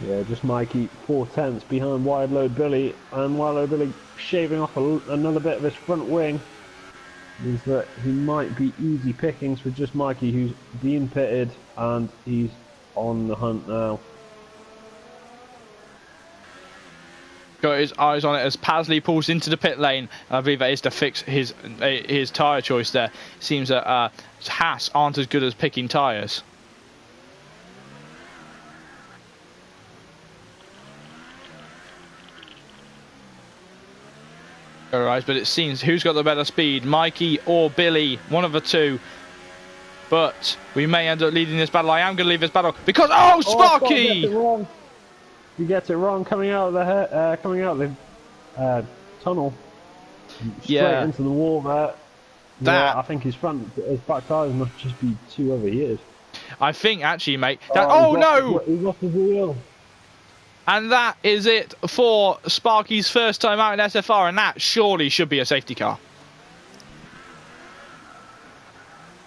Yeah, just Mikey 4/10 behind Wide Load Billy, and Wide Load Billy shaving off another bit of his front wing. Means that he might be easy pickings for just Mikey, who's being pitted, and he's on the hunt now. Got his eyes on it as Pasley pulls into the pit lane. I believe that is to fix his tyre choice there. Seems that Haas aren't as good as picking tyres. Alright, but it seems who's got the better speed, Mikey or Billy, one of the two. But we may end up leading this battle. I am going to leave this battle because Sparky! He gets it wrong coming out of the tunnel. Straight into the wall there. Yeah, I think his back tyres must just be 2 over years. I think actually, mate. Oh no! He lost his wheel. And that is it for Sparky's first time out in SFR, and that surely should be a safety car.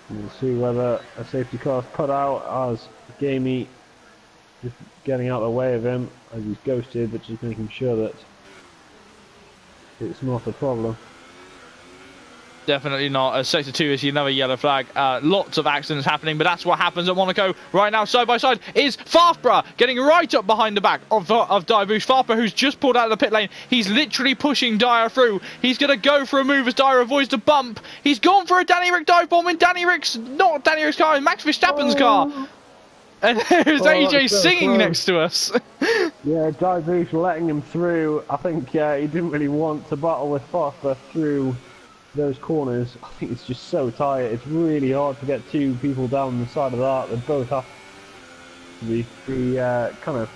We'll see whether a safety car is put out as Gamey just getting out of the way of him as he's ghosted, but just making sure that it's not a problem. Definitely not. As Sector 2 is another yellow flag. Lots of accidents happening, but that's what happens at Monaco. Right now, side by side, is Farfborough getting right up behind the back of Diabush. Farfborough, who's just pulled out of the pit lane. He's literally pushing Dyer through. He's going to go for a move as Dyer avoids the bump. He's gone for a Danny Rick dive bomb, and not Danny Rick's car, Max Verstappen's car. And there's AJ singing next to us. Yeah, Diabush letting him through. I think he didn't really want to battle with Farfborough through those corners. I think it's just so tight. It's really hard to get 2 people down the side of that. They both have to be kind of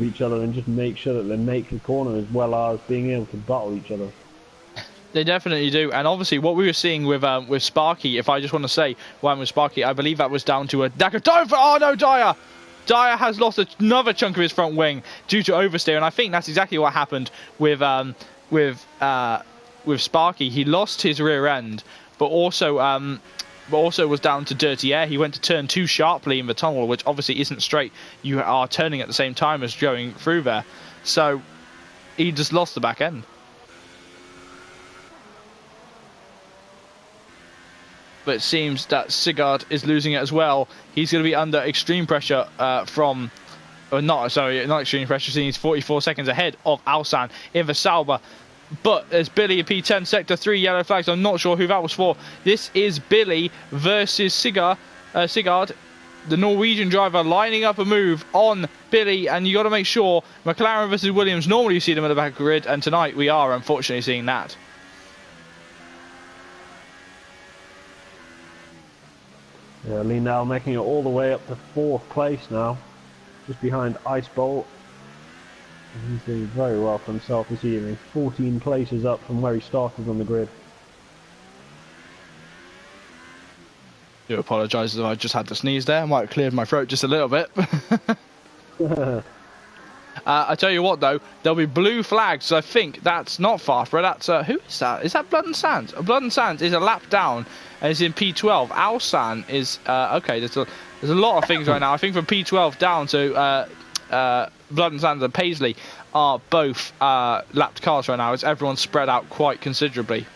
each other and just make sure that they make the corner as well as being able to battle each other. They definitely do, and obviously what we were seeing with Sparky, if I just want to say when with Sparky, I believe that was down to a oh no, Dyer! Dyer has lost another chunk of his front wing due to oversteer, and I think that's exactly what happened with Sparky. He lost his rear end, but also was down to dirty air. He went to turn too sharply in the tunnel, which obviously isn't straight. You are turning at the same time as going through there, so he just lost the back end. But it seems that Sigurd is losing it as well. He's going to be under extreme pressure not extreme pressure, seeing he's 44 seconds ahead of Alsan in the Sauber. But there's Billy in P10, Sector 3, yellow flags. I'm not sure who that was for. This is Billy versus Sigurd, the Norwegian driver, lining up a move on Billy. And you got to make sure, McLaren versus Williams, normally you see them at the back of the grid, and tonight we are unfortunately seeing that. Yeah, Lindell making it all the way up to 4th place now, just behind Ice Bolt. He's doing very well for himself this evening, 14 places up from where he started on the grid. I do apologise if I just had to sneeze there. I might have cleared my throat just a little bit. I tell you what though, there'll be blue flags. So I think that's not Farfborough. That's who is that? Is that Blood and Sands? Blood and Sands is a lap down and is in P12. Alsan is okay. There's a lot of things right now. I think from P12 down to Blood and Sands and Paisley are both lapped cars right now. As everyone's spread out quite considerably.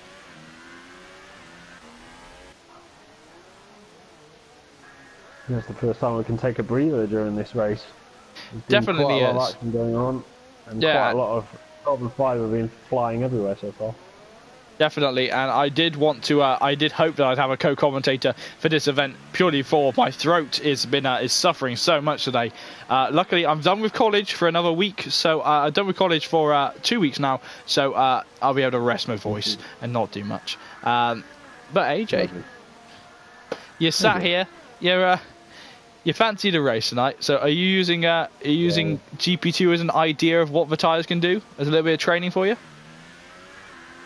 It's the first time we can take a breather during this race. Definitely quite a lot of action going on, and quite a lot of top and 5 have been flying everywhere so far. Definitely, and I did want to. I did hope that I'd have a co-commentator for this event, purely for my throat is suffering so much today. Luckily, I'm done with college for another week, so I'm done with college for 2 weeks now. So I'll be able to rest my voice and not do much. But AJ, you sat here. You fancy the race tonight, so are you using Gp2 as an idea of what the tyres can do, as a little bit of training for you?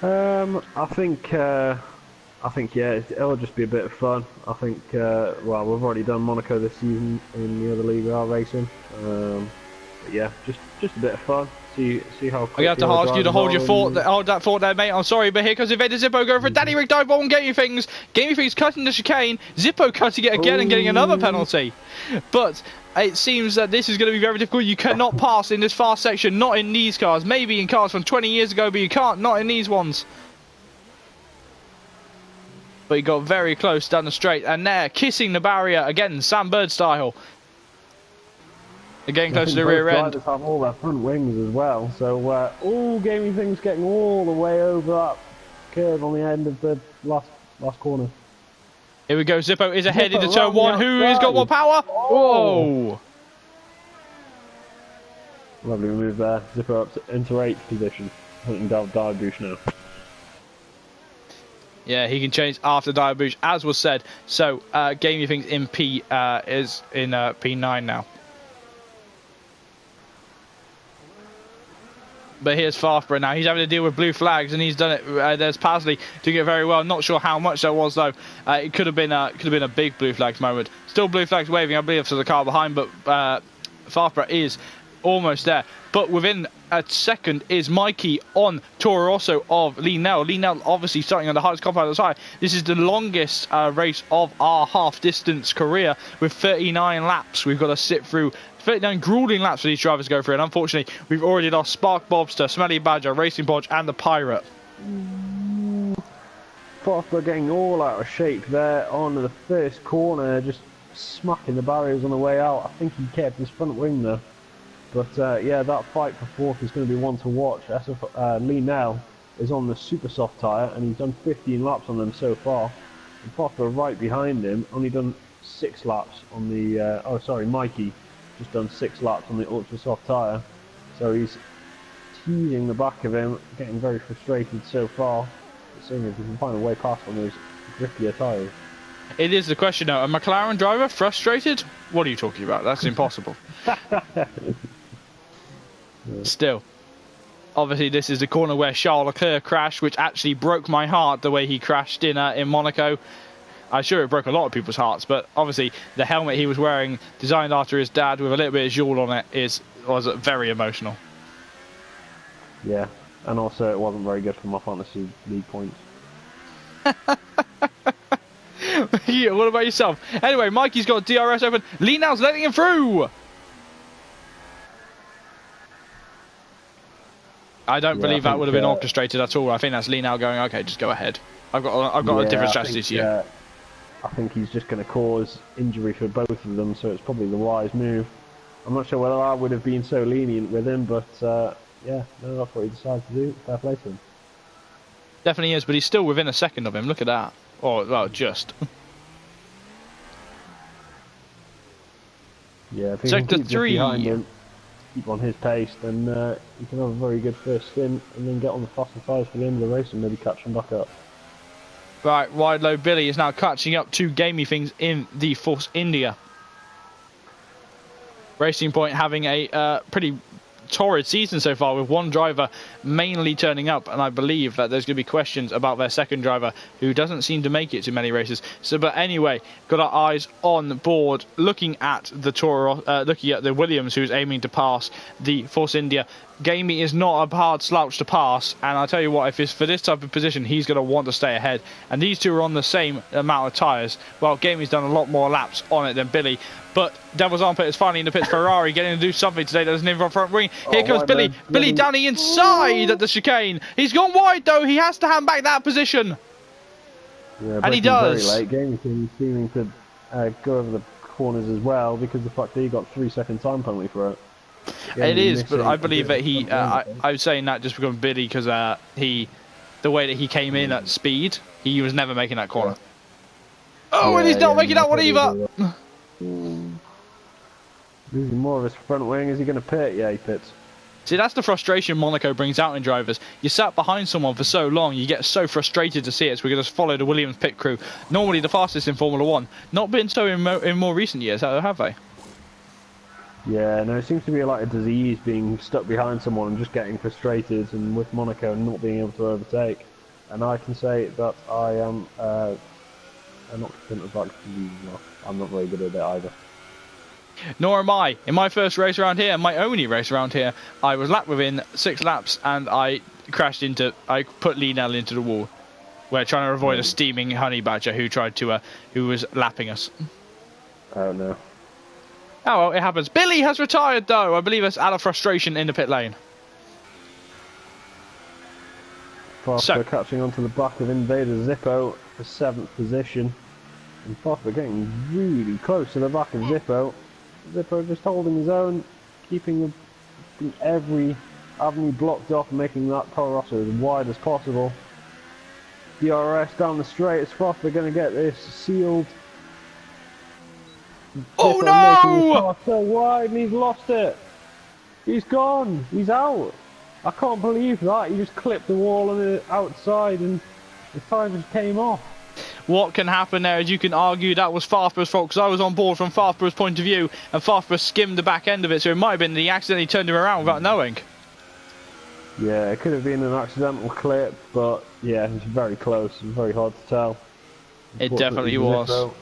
I think yeah, it'll just be a bit of fun. I think well, we've already done Monaco this season in the other league we are racing. But yeah, just a bit of fun. See how. I have to ask you to hold that thought there, mate. I'm sorry, but here comes Invader Zippo going for a Danny Rick dive bomb and Gamey Things. Gamey Things cutting the chicane. Zippo cutting it again and getting another penalty. But it seems that this is going to be very difficult. You cannot pass in this fast section, not in these cars. Maybe in cars from 20 years ago, but you can't, not in these ones. But he got very close down the straight, and there, kissing the barrier again, Sam Bird style. Again, close to the rear end. Have all their front wings as well, so all Gaming Things getting all the way over that curve on the end of the last corner. Here we go, Zippo is ahead into turn 1. Who has got more power? Whoa! Lovely move there. Zippo up into 8th position, hunting down Diabush now. Yeah, he can change after Diabush, as was said. So, Gaming Things in is in P9 now. But here's Farfborough now. He's having to deal with blue flags, and he's done it. There's Pasley doing it very well. Not sure how much that was though. It could have been a big blue flags moment. Still blue flags waving, I believe, for the car behind, but Farfborough is almost there. But within a second is Mikey on Toro Rosso of Lee Nell. Lee Nell obviously starting on the hardest compound of the side. This is the longest race of our half-distance career with 39 laps. We've got to sit through 39 grueling laps for these drivers to go through, and unfortunately we've already lost Spark Bobster, Smelly Badger, Racing Podge and the Pirate. Farfborough getting all out of shape there on the first corner, just smacking the barriers on the way out. I think he kept his front wing there. But yeah, that fight for fourth is going to be one to watch. Lee Nell is on the super soft tyre, and he's done 15 laps on them so far. And Farfborough right behind him, only done 6 laps on the... Mikey just done 6 laps on the ultra soft tyre. So he's teasing the back of him, getting very frustrated so far. Seeing if he can find a way past on those grippier tyres. It is the question now. A McLaren driver frustrated? What are you talking about? That's impossible. Still, obviously this is the corner where Charles Leclerc crashed, which actually broke my heart the way he crashed in Monaco. I'm sure it broke a lot of people's hearts, but obviously the helmet he was wearing, designed after his dad with a little bit of jewel on it, was very emotional. Yeah, and also it wasn't very good for my fantasy league points. Yeah, what about yourself? Anyway, Mikey's got DRS open. Lee Nell's letting him through. I don't believe that would have been orchestrated at all. I think that's Lee Nell going, okay, just go ahead. I've got a different strategy to you. I think he's just going to cause injury for both of them, so it's probably the wise move. I'm not sure whether I would have been so lenient with him, but yeah, no, that's what he decided to do. Fair play to him. Definitely is, but he's still within a second of him. Look at that. Or, well, just. Yeah, if he Sector can keep 3. Behind him, keep on his pace, then you can have a very good first stint and then get on the faster tyres for the end of the race and maybe catch him back up. Right, wide low Billy is now catching up to Gamey Things in the Force India. Racing Point having a pretty torrid season so far, with one driver mainly turning up, and I believe that there's going to be questions about their second driver who doesn't seem to make it to many races. So, but anyway, got our eyes on board, looking at the Toro, looking at the Williams, who's aiming to pass the Force India. Gamey is not a hard slouch to pass, and I'll tell you what, if it's for this type of position, he's going to want to stay ahead. And these two are on the same amount of tyres. Well, Gamey's done a lot more laps on it than Billy. But Devil's Armpit is finally in the pits. Ferrari getting to do something today. There's an in front wing. Here comes Billy. Billy down the inside at the chicane. He's gone wide though. He has to hand back that position. Yeah, and he does. Very late. Gamey seeming to go over the corners as well, because of the fact that he got 3-second time penalty for it. It is, but I believe that he. I was saying that just because Billy, because the way that he came in at speed, he was never making that corner. Oh, and he's not making that one either. Losing more of his front wing. Is he going to pit? Yeah, he pits. See, that's the frustration Monaco brings out in drivers. You sat behind someone for so long, you get so frustrated to see it. So we're going to follow the Williams pit crew. Normally the fastest in Formula 1. Not been so in more recent years, have they? Yeah, no, it seems to be like a disease, being stuck behind someone and just getting frustrated, and with Monaco and not being able to overtake. And I can say that I am not content with that. I'm not very good at it either. Nor am I. In my first race around here, my only race around here, I was lap within 6 laps and I put Lee Nell into the wall. We're trying to avoid a steaming honey badger who was lapping us. Oh no. Oh well, it happens. Billy has retired though. I believe it's out of frustration in the pit lane. Farfborough catching onto the back of Invader Zippo for 7th position. And Farfborough getting really close to the back of Zippo. Zippo just holding his own, keeping every avenue blocked off and making that Toro Rosso as wide as possible. DRS down the straight. Is Farfborough going to get this sealed? Oh Zippo no! making the car so wide and he's lost it. He's gone. He's out. I can't believe that. He just clipped the wall on the outside and the tyre just came off. What can happen there is you can argue that was Farfborough's fault, because I was on board from Farfborough's point of view and Farfborough skimmed the back end of it, so it might have been that he accidentally turned him around without knowing. Yeah, it could have been an accidental clip, but yeah, it's very close. It's very hard to tell. It definitely was. Zippo.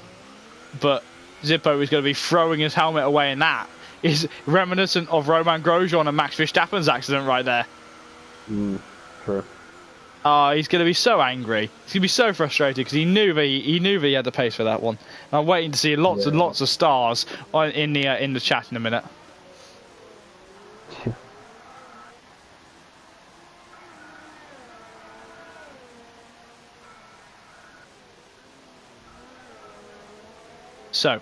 But Zippo is going to be throwing his helmet away, and that is reminiscent of Roman Grosjean and Max Verstappen's accident right there. True. He's going to be so angry. He's going to be so frustrated because he knew that he had the pace for that one. And I'm waiting to see lots and lots of stars in the chat in a minute. So,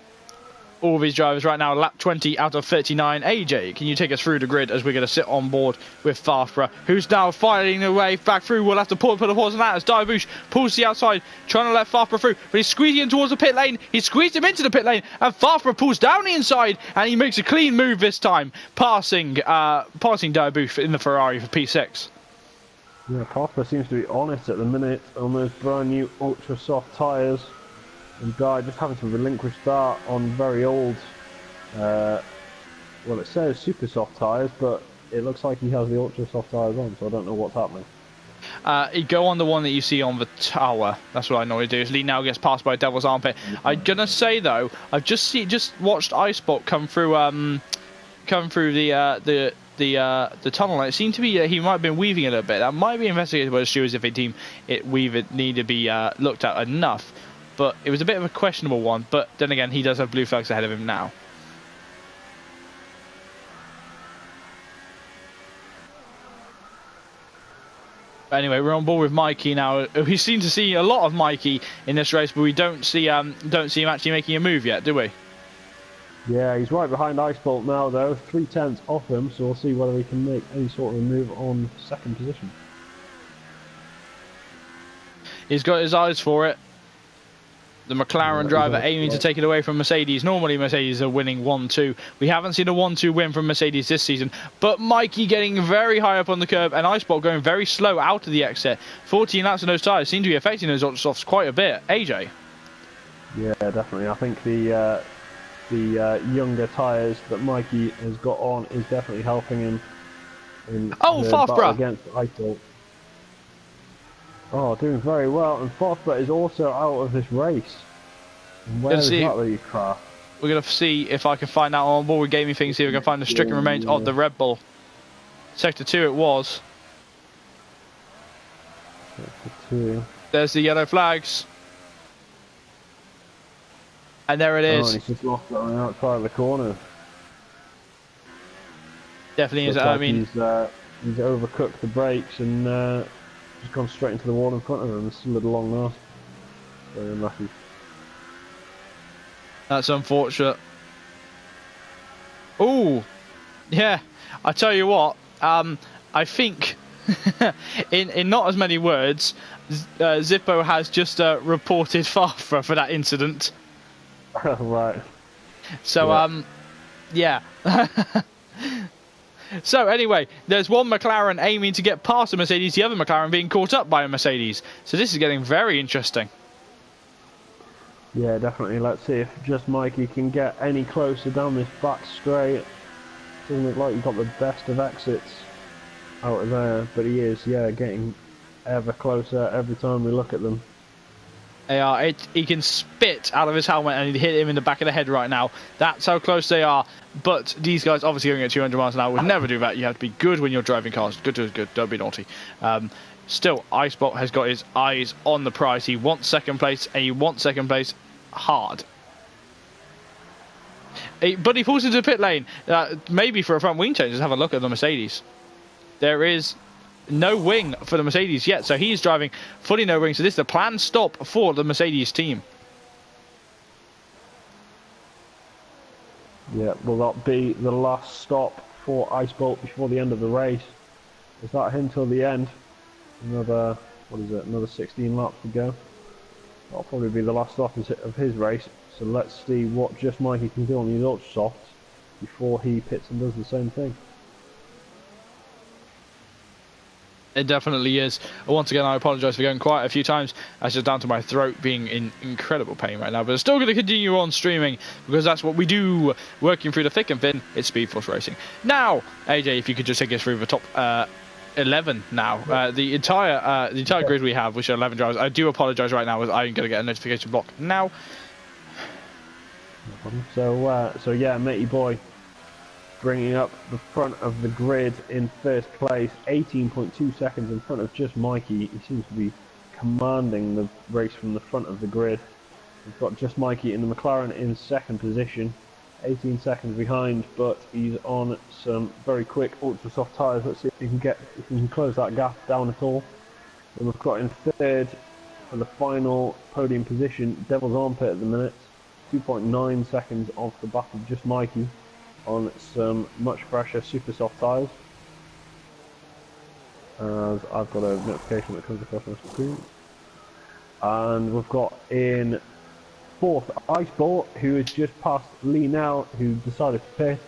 all of these drivers right now, lap 20 out of 39. AJ, can you take us through the grid as we're going to sit on board with Farfra, who's now fighting their way back through. We'll have to put a pause on that as Diabush pulls the outside, trying to let Farfra through, but he's squeezing towards the pit lane. He squeezed him into the pit lane, and Farfra pulls down the inside, and he makes a clean move this time, passing Diabush in the Ferrari for P6. Yeah, Farfra seems to be on it at the minute on those brand new ultra soft tyres. And Guy just having to relinquish that on very old, well, it says super soft tyres, but it looks like he has the ultra soft tyres on, so I don't know what's happening. You go on the one that you see on the tower. That's what I normally do. Lee now gets passed by Devil's Armpit. I'm gonna say though, I've just watched Icebot come through the tunnel. It seemed to be he might have been weaving a little bit. That might be investigated by the stewards if they deem it need to be looked at enough. But it was a bit of a questionable one. But then again, he does have blue flags ahead of him now. Anyway, we're on board with Mikey now. We seem to see a lot of Mikey in this race, but we don't see him actually making a move yet, do we? Yeah, he's right behind Icebolt now, though. 3/10 off him, so we'll see whether he can make any sort of a move on second position. He's got his eyes for it. The McLaren driver aiming to take it away from Mercedes. Normally Mercedes are winning 1-2. We haven't seen a 1-2 win from Mercedes this season. But Mikey getting very high up on the curb and Icebot going very slow out of the exit. 14 laps on those tyres seem to be affecting those softs quite a bit. AJ? Yeah, definitely. I think the younger tyres that Mikey has got on is definitely helping him in the battle against Icebolt. Oh, doing very well, and Farfra is also out of this race. Where is that really car? We're going to see if I can find out on board with gaming things, see if we can find the stricken remains of the Red Bull. Sector 2 it was. Sector 2. There's the yellow flags. And there it is. Oh, he's just lost it on the outside of the corner. Definitely is. Like I mean, he's overcooked the brakes and just gone straight into the wall in front of him and slid along there. Very unlucky. That's unfortunate. Oh, yeah. I tell you what. I think, in not as many words, Zippo has just reported Farfra for that incident. Right. So yeah. So anyway, there's one McLaren aiming to get past a Mercedes, the other McLaren being caught up by a Mercedes. So this is getting very interesting. Yeah, definitely. Let's see if just Mikey can get any closer down this back straight. Doesn't look like he got the best of exits out of there, but he is, yeah, getting ever closer every time we look at them. He can spit out of his helmet and hit him in the back of the head right now. That's how close they are. But these guys obviously going at 200 miles an hour would never do that. You have to be good when you're driving cars. Good. Don't be naughty. Still, Icebot has got his eyes on the prize. He wants second place, and he wants second place hard. But he pulls into the pit lane. Maybe for a front wing change. Just have a look at the Mercedes. There is no wing for the Mercedes yet, so he's driving fully no wing. So this is the planned stop for the Mercedes team. Yeah, will that be the last stop for Icebolt before the end of the race? Is that him till the end? Another, another 16 laps to go. That'll probably be the last stop of his race. So let's see what just Mikey can do on these ultra softs before he pits and does the same thing. It definitely is. Once again, I apologise for going quiet a few times. That's just down to my throat being in incredible pain right now. But I'm still going to continue on streaming because that's what we do, working through the thick and thin. It's SpeedForce Racing. Now, AJ, if you could just take us through the top 11 now. The entire grid we have, which are 11 drivers. I do apologise right now, as I'm going to get a notification block now. No problem. So yeah, matey boy, bringing up the front of the grid in first place, 18.2 seconds in front of just Mikey. He seems to be commanding the race from the front of the grid. We've got just Mikey in the McLaren in second position, 18 seconds behind, but he's on some very quick ultra soft tyres. Let's see if he can close that gap down at all. And we've got in third for the final podium position, Devil's Armpit at the minute, 2.9 seconds off the back of just Mikey on some much fresher super soft tyres. As I've got a notification that comes across my screen. And we've got in fourth Icebolt, who has just passed Lee Now, who decided to pit.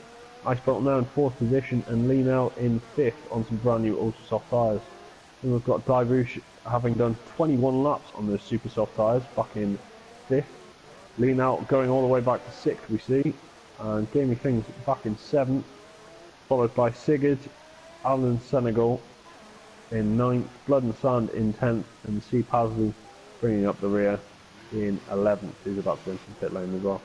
Icebolt now in fourth position, and Lee Now in fifth on some brand new ultra soft tyres. And we've got Divush having done 21 laps on those super soft tyres back in fifth. Lee Now going all the way back to sixth, we see, and Gaming Things back in seventh, followed by Sigurd, Alan Senegal in ninth, Blood and Sand in 10th, and C. Pasley bringing up the rear in 11th, who's about to enter the pit lane as well.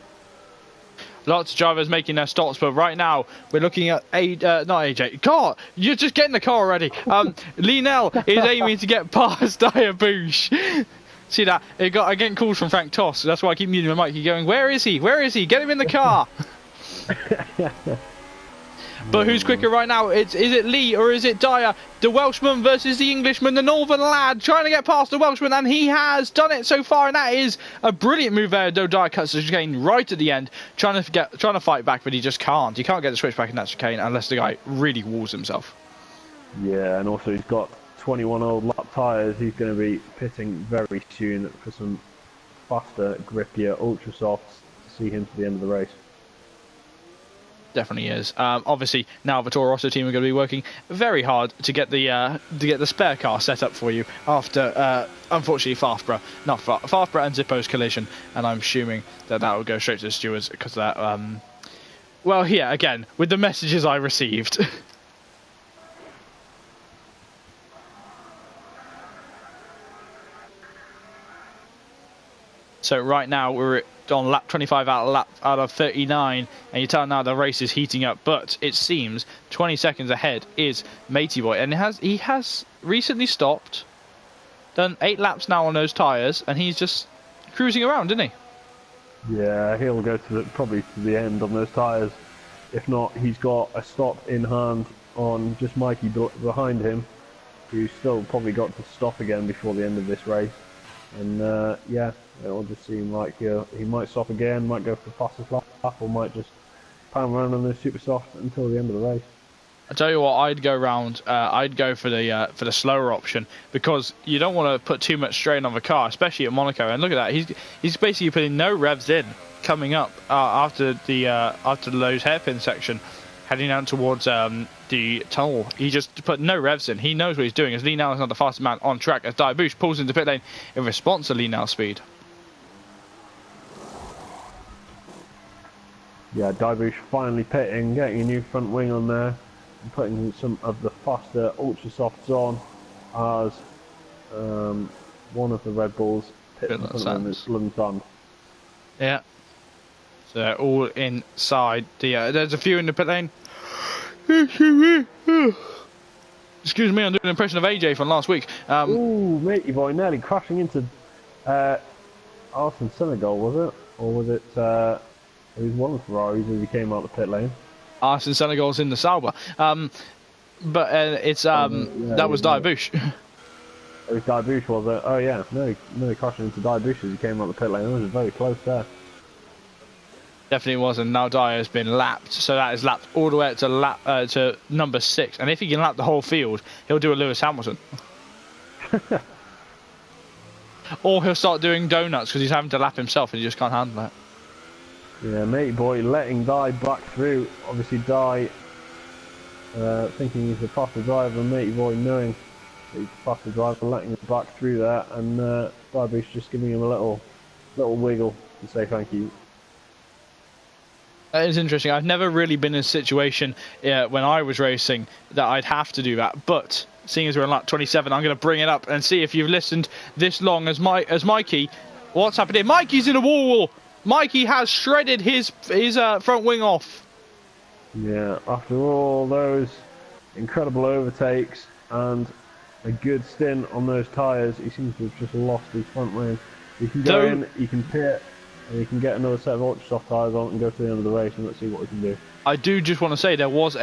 Lots of drivers making their stops, but right now we're looking at not AJ. Car, you're just getting the car already. Lienel is aiming to get past Diabush. See that? I'm getting calls from Frank Toss. That's why I keep muting my mic. He's going, "Where is he? Where is he? Get him in the car." But who's quicker right now? Is it Lee or is it Dyer? The Welshman versus the Englishman, the Northern lad, trying to get past the Welshman, and he has done it so far, and that is a brilliant move there. Though Dyer cuts the chicane right at the end, trying to fight back, but he just can't. He can't get the switch back in that chicane unless the guy really walls himself. Yeah, and also he's got 21 old lap tyres. He's going to be pitting very soon for some faster, grippier ultra softs to see him to the end of the race. Definitely is. Obviously, now the Toro Rosso team are going to be working very hard to get the spare car set up for you after, unfortunately, Farfborough and Zippo's collision, and I'm assuming that will go straight to the stewards because of that. Well, yeah, again, with the messages I received. So right now we're on lap 25 out of 39, and you tell now the race is heating up, but it seems 20 seconds ahead is Matey Boy, and he has recently stopped, done 8 laps now on those tyres, and he's just cruising around, isn't he? Yeah, he'll go probably to the end on those tyres. If not, he's got a stop in hand on just Mikey behind him, who's still probably got to stop again before the end of this race. And yeah, it'll just seem like he might stop again, might go for the fastest lap, or might just pound around on those super soft until the end of the race. I tell you what, I'd go for the slower option, because you don't want to put too much strain on the car, especially at Monaco. And look at that, he's basically putting no revs in coming up after the Lowe's hairpin section, heading out towards the tunnel. He just put no revs in. He knows what he's doing, as Lee Now is not the fastest man on track, as Diabush pulls into pit lane in response to Lee Now's speed. Yeah, Diabush finally pitting, getting a new front wing on there, and putting some of the faster ultra softs on, as one of the Red Bulls pit in front of him is Blood and Sand. Yeah. So they're all inside the there's a few in the pit lane. Excuse me, I'm doing an impression of AJ from last week. Ooh, matey boy, nearly crashing into Arsene Senegal, was it? Or was it was one of the Ferraris as he came out the pit lane? Arsene Senegal's in the Sauber. But it's that was Diabush. It was Diabush, was it? Oh yeah, no crashing into Diabush as he came out the pit lane. It was very close there. Definitely was, and now Dyer has been lapped, so that is lapped all the way up to number 6. And if he can lap the whole field, he'll do a Lewis Hamilton. Or he'll start doing donuts because he's having to lap himself and he just can't handle it. Yeah, matey boy letting Dye back through. Obviously Dye thinking he's a faster driver, and matey boy knowing that he's a faster driver, letting him back through there, and Dyebush just giving him a little wiggle to say thank you. That is interesting. I've never really been in a situation when I was racing that I'd have to do that, but seeing as we're on lap 27, I'm going to bring it up and see if you've listened this long as Mikey. What's happening? Mikey's in a wall. Mikey has shredded his front wing off. Yeah, after all those incredible overtakes and a good stint on those tyres, he seems to have just lost his front wing. You can go in, you can pit, and you can get another set of ultra soft tyres on and go to the end of the race, and let's see what we can do. I do just want to say there was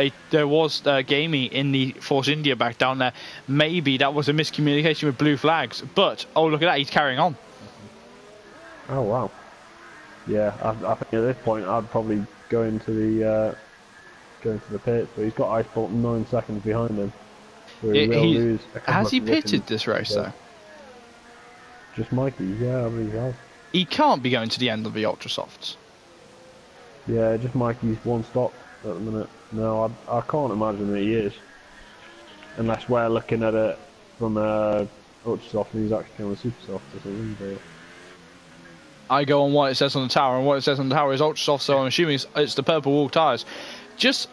gamey in the Force India back down there. Maybe that was a miscommunication with blue flags, but oh look at that, he's carrying on. Oh wow. Yeah, I think at this point I'd probably go into the pits, but he's got Ice Bolt 9 seconds behind him. So has he pitted this race though? Just Mikey, yeah, I believe he has. He can't be going to the end of the ultra softs. Yeah, just Mikey's one stop at the minute. No, I can't imagine that he is. Unless we're looking at it from ultra soft and he's actually on the super soft or something. But I go on what it says on the tower, and what it says on the tower is ultra soft, so I'm assuming it's the purple wall tyres. Just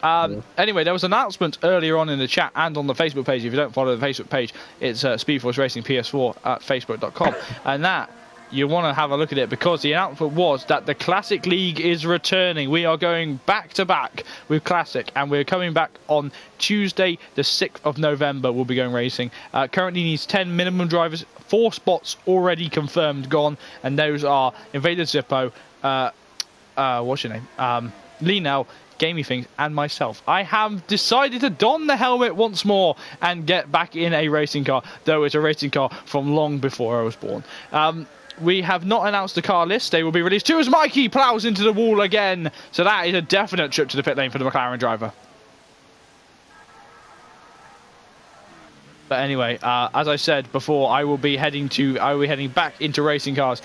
anyway, there was an announcement earlier on in the chat and on the Facebook page. If you don't follow the Facebook page, it's SpeedForce Racing PS4 at facebook.com, and that you want to have a look at it because the announcement was that the Classic League is returning. We are going back to back with Classic, and we're coming back on Tuesday, the 6th of November. We'll be going racing. Currently needs 10 minimum drivers, 4 spots already confirmed gone, and those are Invader Zippo, what's your name? Linel, Gamey Things, and myself. I have decided to don the helmet once more and get back in a racing car, though it's a racing car from long before I was born. We have not announced the car list. They will be released too as Mikey ploughs into the wall again. So that is a definite trip to the pit lane for the McLaren driver. But anyway, as I said before, I will be heading back into racing cars.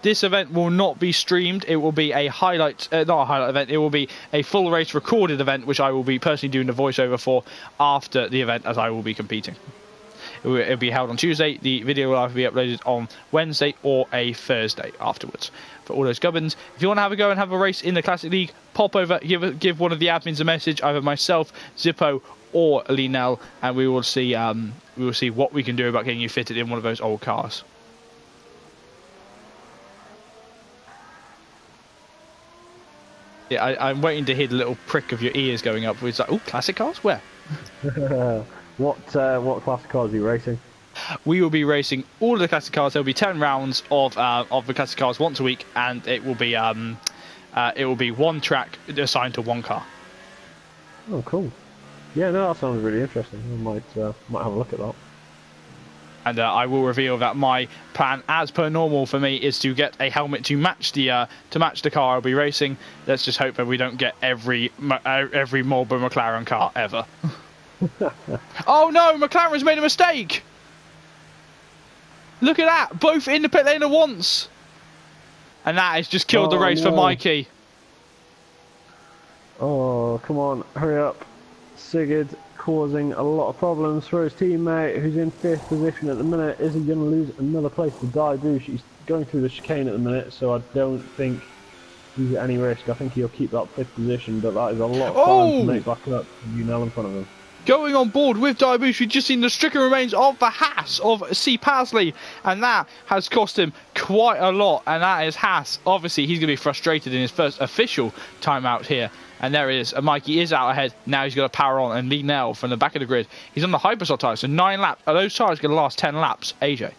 This event will not be streamed. It will be a not a highlight event. It will be a full race recorded event, which I will be personally doing the voiceover for after the event, as I will be competing. It will be held on Tuesday. The video will either be uploaded on Wednesday or a Thursday afterwards. For all those gubbins, if you want to have a go and have a race in the Classic League, pop over, give one of the admins a message, either myself, Zippo, or Linel, and we will see what we can do about getting you fitted in one of those old cars. Yeah, I'm waiting to hear the little prick of your ears going up. It's like, oh, classic cars? Where? What classic cars are you racing? We will be racing all of the classic cars. There will be 10 rounds of the classic cars once a week, and it will be one track assigned to one car. Oh, cool. Yeah, no, that sounds really interesting. I might have a look at that. And I will reveal that my plan, as per normal for me, is to get a helmet to match the car I'll be racing. Let's just hope that we don't get every Marlboro McLaren car ever. Oh no, McLaren's made a mistake! Look at that, both in the pit lane at once! And that has just killed the race for Mikey. Oh, come on, hurry up. Sigurd causing a lot of problems for his teammate, who's in 5th position at the minute. Is he going to lose another place to Daibush? He's going through the chicane at the minute, so I don't think he's at any risk. I think he'll keep that 5th position, but that is a lot of time to make back up with Unel in front of him. Going on board with Daibush, we've just seen the stricken remains of the Haas of C. Pasley, and that has cost him quite a lot, and that is Haas. Obviously, he's going to be frustrated in his first official time out here. And there he is. Mikey is out ahead. Now he's got to power on. And Linel from the back of the grid. He's on the Hypersoft tyres. So 9 laps. Are those tyres going to last 10 laps, AJ?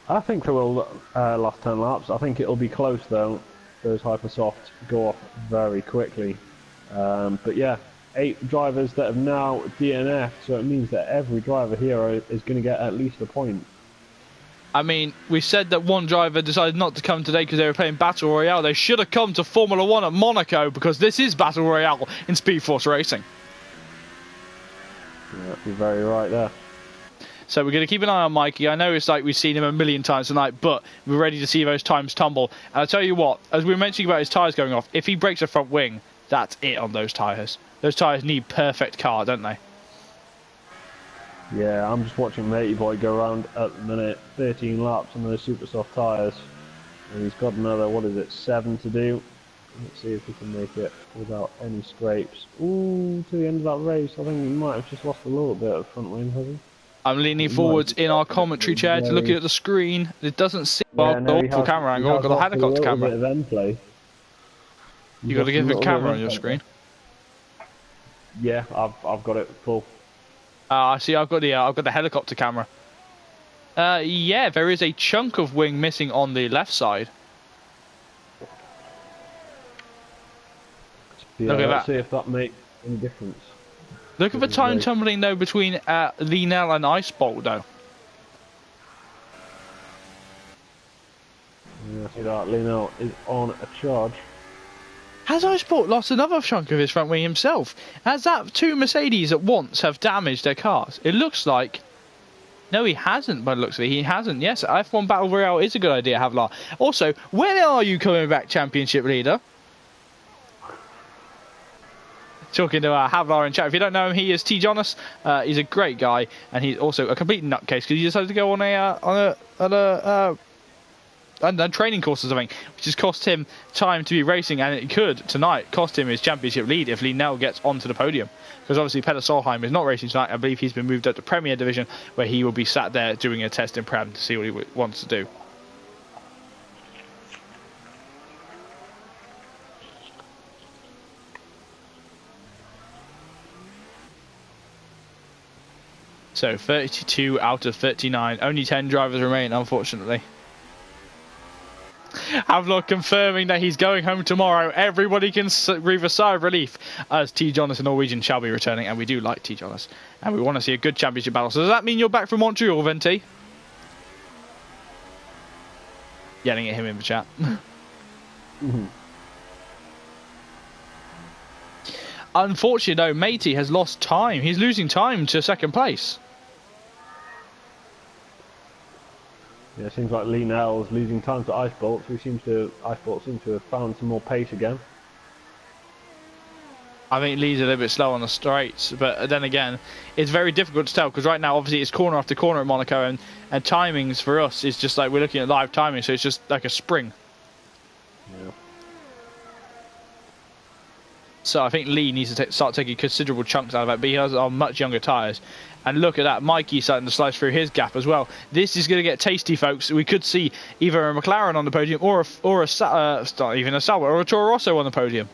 I think they will last 10 laps. I think it'll be close, though. Those Hypersoft go off very quickly. But yeah, 8 drivers that have now DNF'd. So it means that every driver here is going to get at least a point. I mean, we said that one driver decided not to come today because they were playing Battle Royale. They should have come to Formula 1 at Monaco because this is Battle Royale in SpeedForce Racing. Yeah, you're very right there. So we're going to keep an eye on Mikey. I know it's like we've seen him a million times tonight, but we're ready to see those times tumble. And I'll tell you what, as we were mentioning about his tyres going off, if he breaks a front wing, that's it on those tyres. Those tyres need perfect car, don't they? Yeah, I'm just watching Matey Boy go around at the minute, 13 laps on those super soft tyres. And he's got another, 7 to do. Let's see if we can make it without any scrapes. Ooh, to the end of that race. I think he might have just lost a little bit of front wing, has he? I'm leaning He might have forwards just in our lost a commentary bit chair to look very- at the screen. It doesn't seem well. Yeah, no, he Awful has, camera he angle. has Got a lost helicopter little camera. bit of end play. You got to give a camera on your screen. Yeah, I've got it full. I see. I've got the helicopter camera. Yeah, there is a chunk of wing missing on the left side. Yeah, Look at let's that. see if that makes any difference. Look at the time tumbling though between Lienel and Ice Bolt though. Yeah, see that Lienel is on a charge. Has Ice Bolt lost another chunk of his front wing himself? Has that two Mercedes at once have damaged their cars? It looks like... No, he hasn't, by the looks of it. He hasn't. Yes, F1 Battle Royale is a good idea, Havlar. Also, when are you coming back, Championship Leader? Talking to Havlar in chat. If you don't know him, he is T. Jonas. He's a great guy, and he's also a complete nutcase because he decided to go on a training course or something, which has cost him time to be racing, and it could tonight cost him his championship lead if Lienel gets onto the podium. Because obviously Peter Solheim is not racing tonight. I believe he's been moved up to Premier Division, where he will be sat there doing a test in Prem to see what he wants to do. So 32 out of 39. Only 10 drivers remain, unfortunately. Havlor confirming that he's going home tomorrow. Everybody can breathe a sigh of relief as T. Jonas and Norwegian shall be returning, and we do like T. Jonas, and we want to see a good championship battle. So does that mean you're back from Montreal, Venti? Yelling at him in the chat. Unfortunately, though, Matey has lost time. He's losing time to second place. Yeah, it seems like Lienel's losing time to Ice Bolt, so Ice Bolt seems to have found some more pace again. I think Lee's a little bit slow on the straights, but then again, it's very difficult to tell because right now, obviously, it's corner after corner at Monaco, and timings for us is just like we're looking at live timing, so it's just like a spring. Yeah. So I think Lee needs to start taking considerable chunks out of it, but he has much younger tyres. And look at that, Mikey starting to slice through his gap as well. This is going to get tasty, folks. We could see either a McLaren on the podium or not even a Sauber or a Toro Rosso on the podium.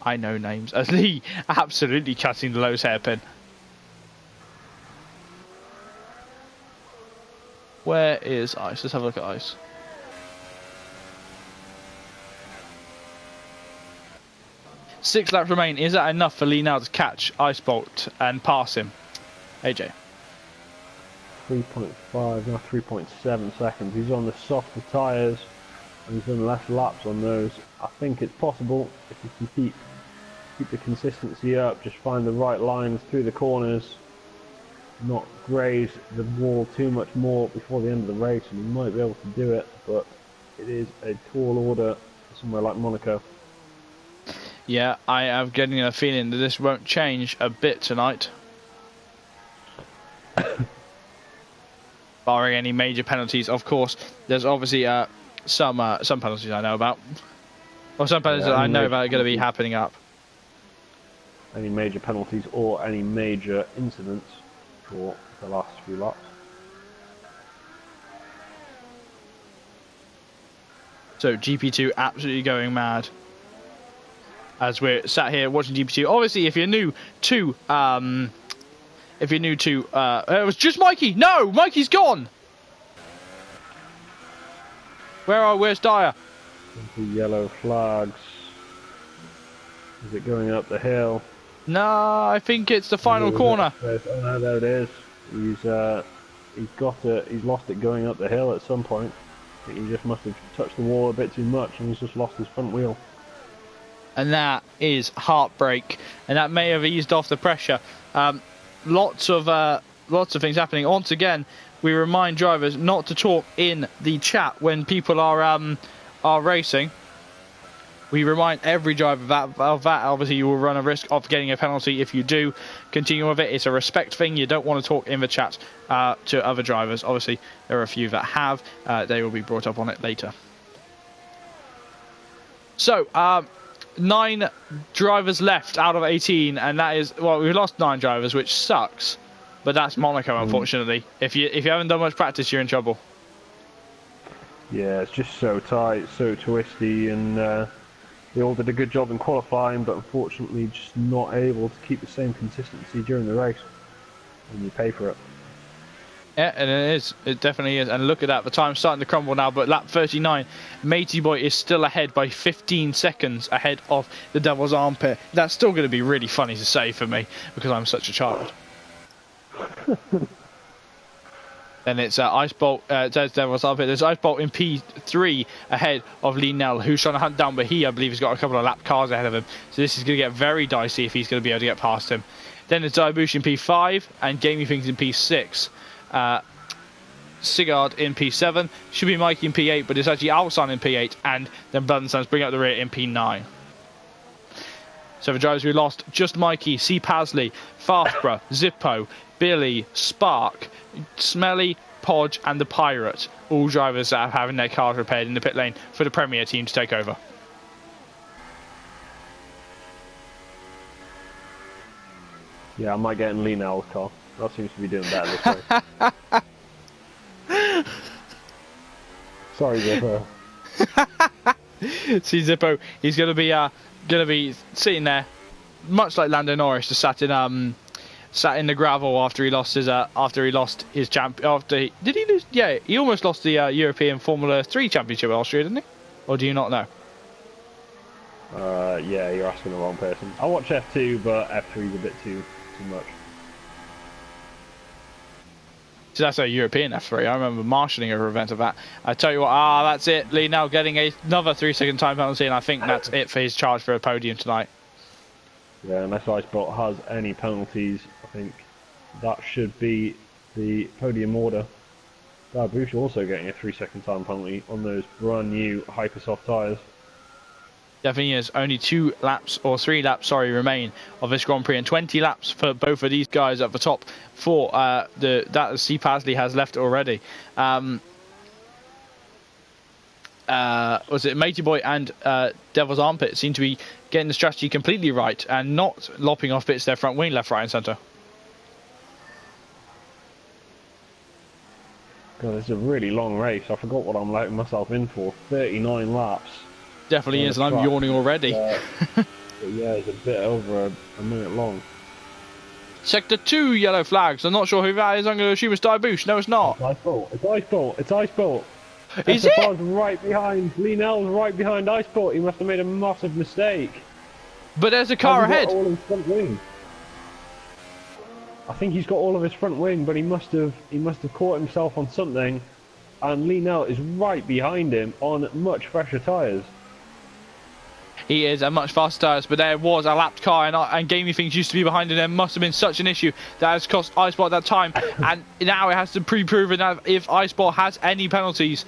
I know names. As Lee absolutely cutting the Lowe's hairpin. Where is Ice? Let's have a look at Ice. Six laps remain. Is that enough for Lee now to catch Ice Bolt and pass him? AJ. 3.5, now 3.7 seconds. He's on the softer tyres and he's done less laps on those. I think it's possible if you can keep the consistency up, just find the right lines through the corners, not graze the wall too much more before the end of the race, and you might be able to do it, but it is a tall order for somewhere like Monaco. Yeah, I am getting a feeling that this won't change a bit tonight. Barring any major penalties, of course. There's obviously some penalties I know about, or some penalties that I know about are going to be happening up. Any major penalties or any major incidents for the last few laps. So GP2 absolutely going mad. As we're sat here watching GP2. Obviously, if you're new to it was just Mikey. No, Mikey's gone. Where's Dyer? The yellow flags. Is it going up the hill? No, I think it's the final corner. Oh no, there it is. He's lost it going up the hill at some point. I think he just must have touched the wall a bit too much and he's just lost his front wheel. And that is heartbreak, and that may have eased off the pressure. Lots of things happening. Once again, we remind drivers not to talk in the chat when people are racing. We remind every driver of that. Obviously, you will run a risk of getting a penalty if you do continue with it. It's a respect thing. You don't want to talk in the chat to other drivers. Obviously, there are a few that have. They will be brought up on it later. So, 9 drivers left out of 18, and that is, well, we've lost 9 drivers, which sucks. But that's Monaco, unfortunately. If you haven't done much practice, you're in trouble. Yeah, it's just so tight, so twisty, and they all did a good job in qualifying, but unfortunately just not able to keep the same consistency during the race. And you pay for it. Yeah, and it is. It definitely is. And look at that. The time's starting to crumble now, but lap 39, Matey Boy is still ahead by 15 seconds ahead of the Devil's Armpit. That's still going to be really funny to say for me, because I'm such a child. Then it's Ice Bolt, Devil's Armpit. There's Ice Bolt in P3 ahead of Lee Nell, who's trying to hunt down, but he, I believe, has got a couple of lap cars ahead of him. So this is going to get very dicey if he's going to be able to get past him. Then there's Diabush in P5 and Gamey Things in P6. Sigurd in P7, should be Mikey in P8, but it's actually Alsan in P8, and then Blood and Sons bring up the rear in P9. So the drivers we lost, just Mikey, C. Pasley, Farfborough, Zippo, Billy, Spark, Smelly, Podge, and the Pirate. All drivers that are having their cars repaired in the pit lane for the Premier team to take over. Yeah, I might get in Lee Nell's car. That seems to be doing better this way. Sorry, Zippo. See Zippo, he's going to be sitting there, much like Lando Norris, just sat in the gravel after he lost his champ. Did he lose? Yeah, he almost lost the European Formula 3 Championship in Austria, didn't he? Or do you not know? Yeah, you're asking the wrong person. I watch F2, but F3 is a bit too much. So that's a European F3. I remember marshalling over an event of that. I tell you what, that's it. Lee now getting another 3-second time penalty, and I think that's it for his charge for a podium tonight. Yeah, unless Icebot has any penalties, I think that should be the podium order. Bush also getting a 3-second time penalty on those brand new hyper soft tyres. Definitely is. Only 2 laps, or 3 laps, sorry, remain of this Grand Prix, and 20 laps for both of these guys at the top for that C. Pasley has left already. Was it Matey Boy and Devil's Armpit seem to be getting the strategy completely right and not lopping off bits their front wing left, right, and centre. God, it's a really long race. I forgot what I'm letting myself in for. 39 laps. Definitely is, and I'm yawning already. Yeah, it's a bit over a minute long. Sector 2 yellow flags. I'm not sure who that is. I'm going to assume it's Diabush. No, it's not. It's Icebolt. It's Icebolt. It's Icebolt. Is it? Right behind. Lee Nell's right behind Icebolt. He must have made a massive mistake. But there's a car ahead. All his front wing. I think he's got all of his front wing, but he must have caught himself on something, and Lee Nell is right behind him on much fresher tyres. He is a much faster tyres, but there was a lapped car, and Gaming Things used to be behind him. There must have been such an issue that has cost Icebot that time, and now it has to pre-proven that if Icebot has any penalties,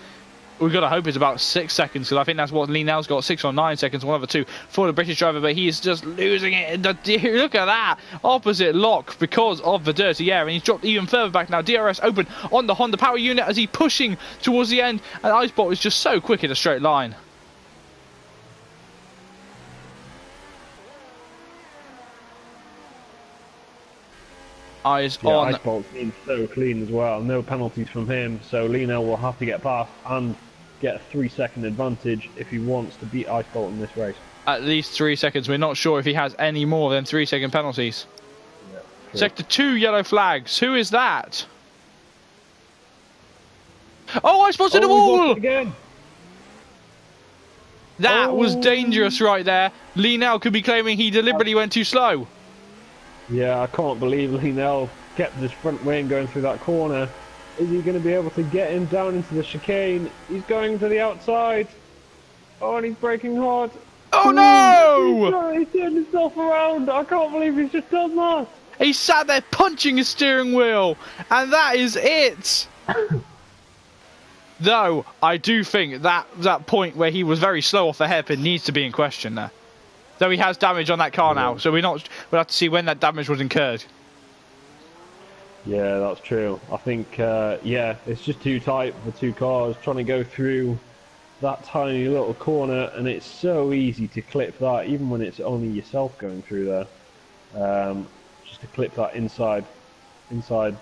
we've got to hope it's about 6 seconds, because I think that's what Lee Nell's got, 6 or 9 seconds, one of the two, for the British driver, but he is just losing it. Look at that, opposite lock because of the dirty air, and he's dropped even further back now. DRS open on the Honda power unit as he's pushing towards the end, and Icebot is just so quick in a straight line. Eyes on. Icebolt's been so clean as well. No penalties from him, so Lee Nell will have to get past and get a 3-second advantage if he wants to beat Icebolt in this race. At least 3 seconds. We're not sure if he has any more than 3-second penalties. Yeah, Sector 2 yellow flags. Who is that? Oh, I spotted the wall! Again. That was dangerous right there. Lee Nell could be claiming he deliberately went too slow. Yeah, I can't believe Lee Nell kept his front wing going through that corner. Is he going to be able to get him down into the chicane? He's going to the outside. Oh, and he's braking hard. Oh no! He's turned himself around. I can't believe he's just done that. He sat there punching his steering wheel, and that is it. Though, I do think that point where he was very slow off the hairpin needs to be in question there. Though he has damage on that car now, so we'll have to see when that damage was incurred. Yeah, that's true. I think, yeah, it's just too tight for 2 cars trying to go through that tiny little corner, and it's so easy to clip that, even when it's only yourself going through there. Just to clip that inside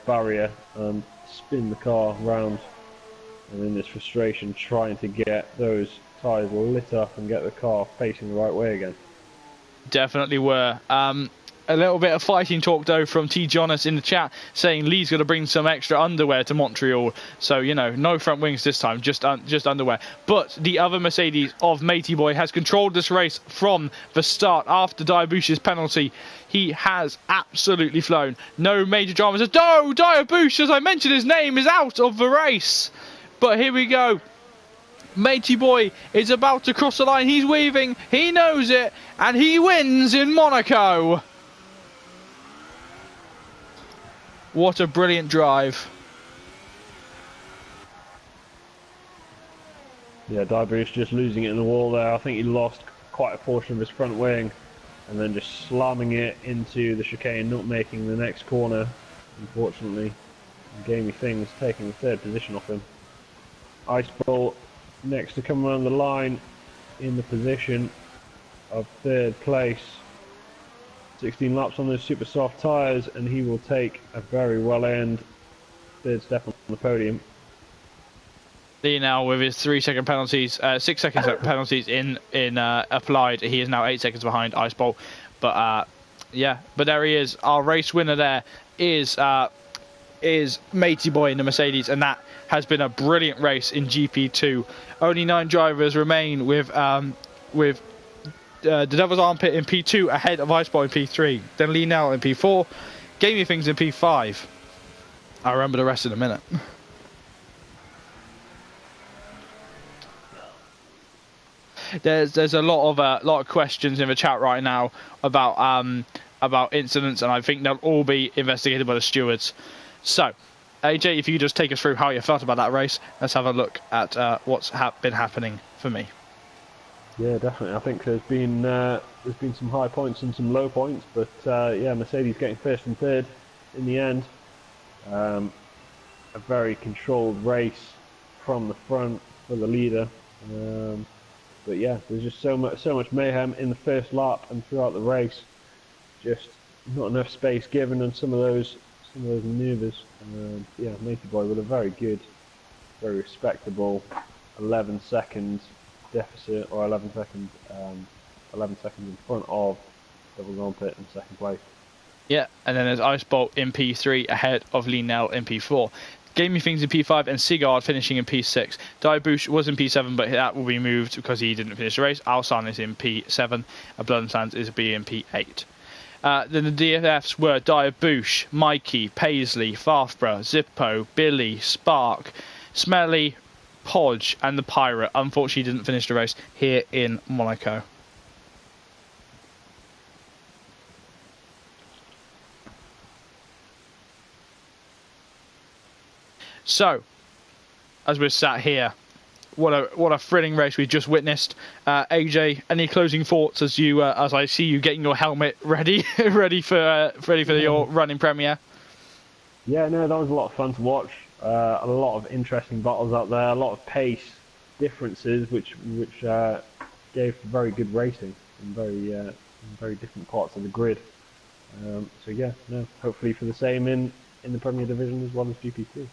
barrier and spin the car round, and in this frustration trying to get those tyres lit up and get the car facing the right way again. Definitely were. A little bit of fighting talk though from T. Jonas in the chat saying Lee's got to bring some extra underwear to Montreal. So, you know, no front wings this time, just underwear. But the other Mercedes of Matey Boy has controlled this race from the start after Diabush's penalty. He has absolutely flown. No major dramas. No, Diabush, as I mentioned, his name is out of the race. But here we go. Matey Boy is about to cross the line. He's weaving. He knows it. And he wins in Monaco. What a brilliant drive. Yeah, Diabush just losing it in the wall there. I think he lost quite a portion of his front wing and then just slamming it into the chicane, not making the next corner, unfortunately. Gamey Things taking the third position off him. Ice Bull next to come around the line in the position of third place. 16 laps on those super soft tyres, and he will take a very well earned third step on the podium. Lee now with his 3 second penalties, 6 second penalties in applied. He is now 8 seconds behind Ice Bowl. But yeah, but there he is. Our race winner there is Matey Boy in the Mercedes, and that has been a brilliant race in GP2. Only 9 drivers remain with the Devil's Armpit in P2 ahead of Iceball in P3. Then Lee Nell in P4. Gamey Things in P5. I'll remember the rest in a minute. There's a lot of questions in the chat right now about incidents, and I think they'll all be investigated by the stewards. So, AJ, if you could just take us through how you felt about that race, let's have a look at what's been happening for me. Yeah, definitely. I think there's been some high points and some low points, but yeah, Mercedes getting first and third in the end. A very controlled race from the front for the leader. But yeah, there's just so much mayhem in the first lap and throughout the race. Just not enough space given on some of those manoeuvres. Yeah, Matey Boy with a very good, very respectable 11-second deficit, or 11 seconds in front of Devil's Armpit in second place. Yeah, and then there's Ice Bolt in P3 ahead of Lee Nell in P4. Gaming Things in P5 and Sigard finishing in P6. Diabush was in P7, but that will be moved because he didn't finish the race. Alsan is in P7, and Blood and Sands is in P8. Then the DFFs were Diabush, Mikey, Paisley, Farfborough, Zippo, Billy, Spark, Smelly, Podge, and the Pirate. Unfortunately, didn't finish the race here in Monaco. So, as we're sat here, what a thrilling race we've just witnessed. AJ, any closing thoughts as I see you getting your helmet ready for your running premiere? Yeah, no, that was a lot of fun to watch. A lot of interesting battles out there, a lot of pace differences, which gave very good racing in very different parts of the grid. So yeah, no, hopefully for the same in the Premier Division as well as GP2.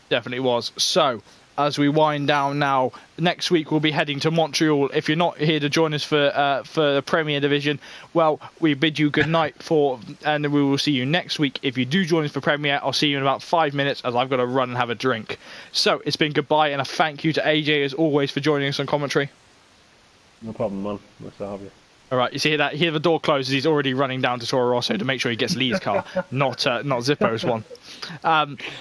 Definitely was. So, as we wind down now, next week we'll be heading to Montreal. If you're not here to join us for the Premier Division, well, we bid you good night and we will see you next week. If you do join us for Premier, I'll see you in about 5 minutes as I've got to run and have a drink. So, it's been goodbye, and a thank you to AJ as always for joining us on commentary. No problem, man. Nice to have you. All right, you see that? Here the door closes. He's already running down to Toro Rosso to make sure he gets Lee's car, not Zippo's one.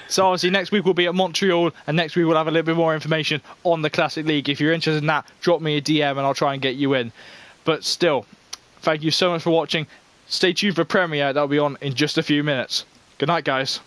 So obviously next week we'll be at Montreal, and next week we'll have a little bit more information on the Classic League. If you're interested in that, drop me a DM and I'll try and get you in. But still, thank you so much for watching. Stay tuned for Premiere. That'll be on in just a few minutes. Good night, guys.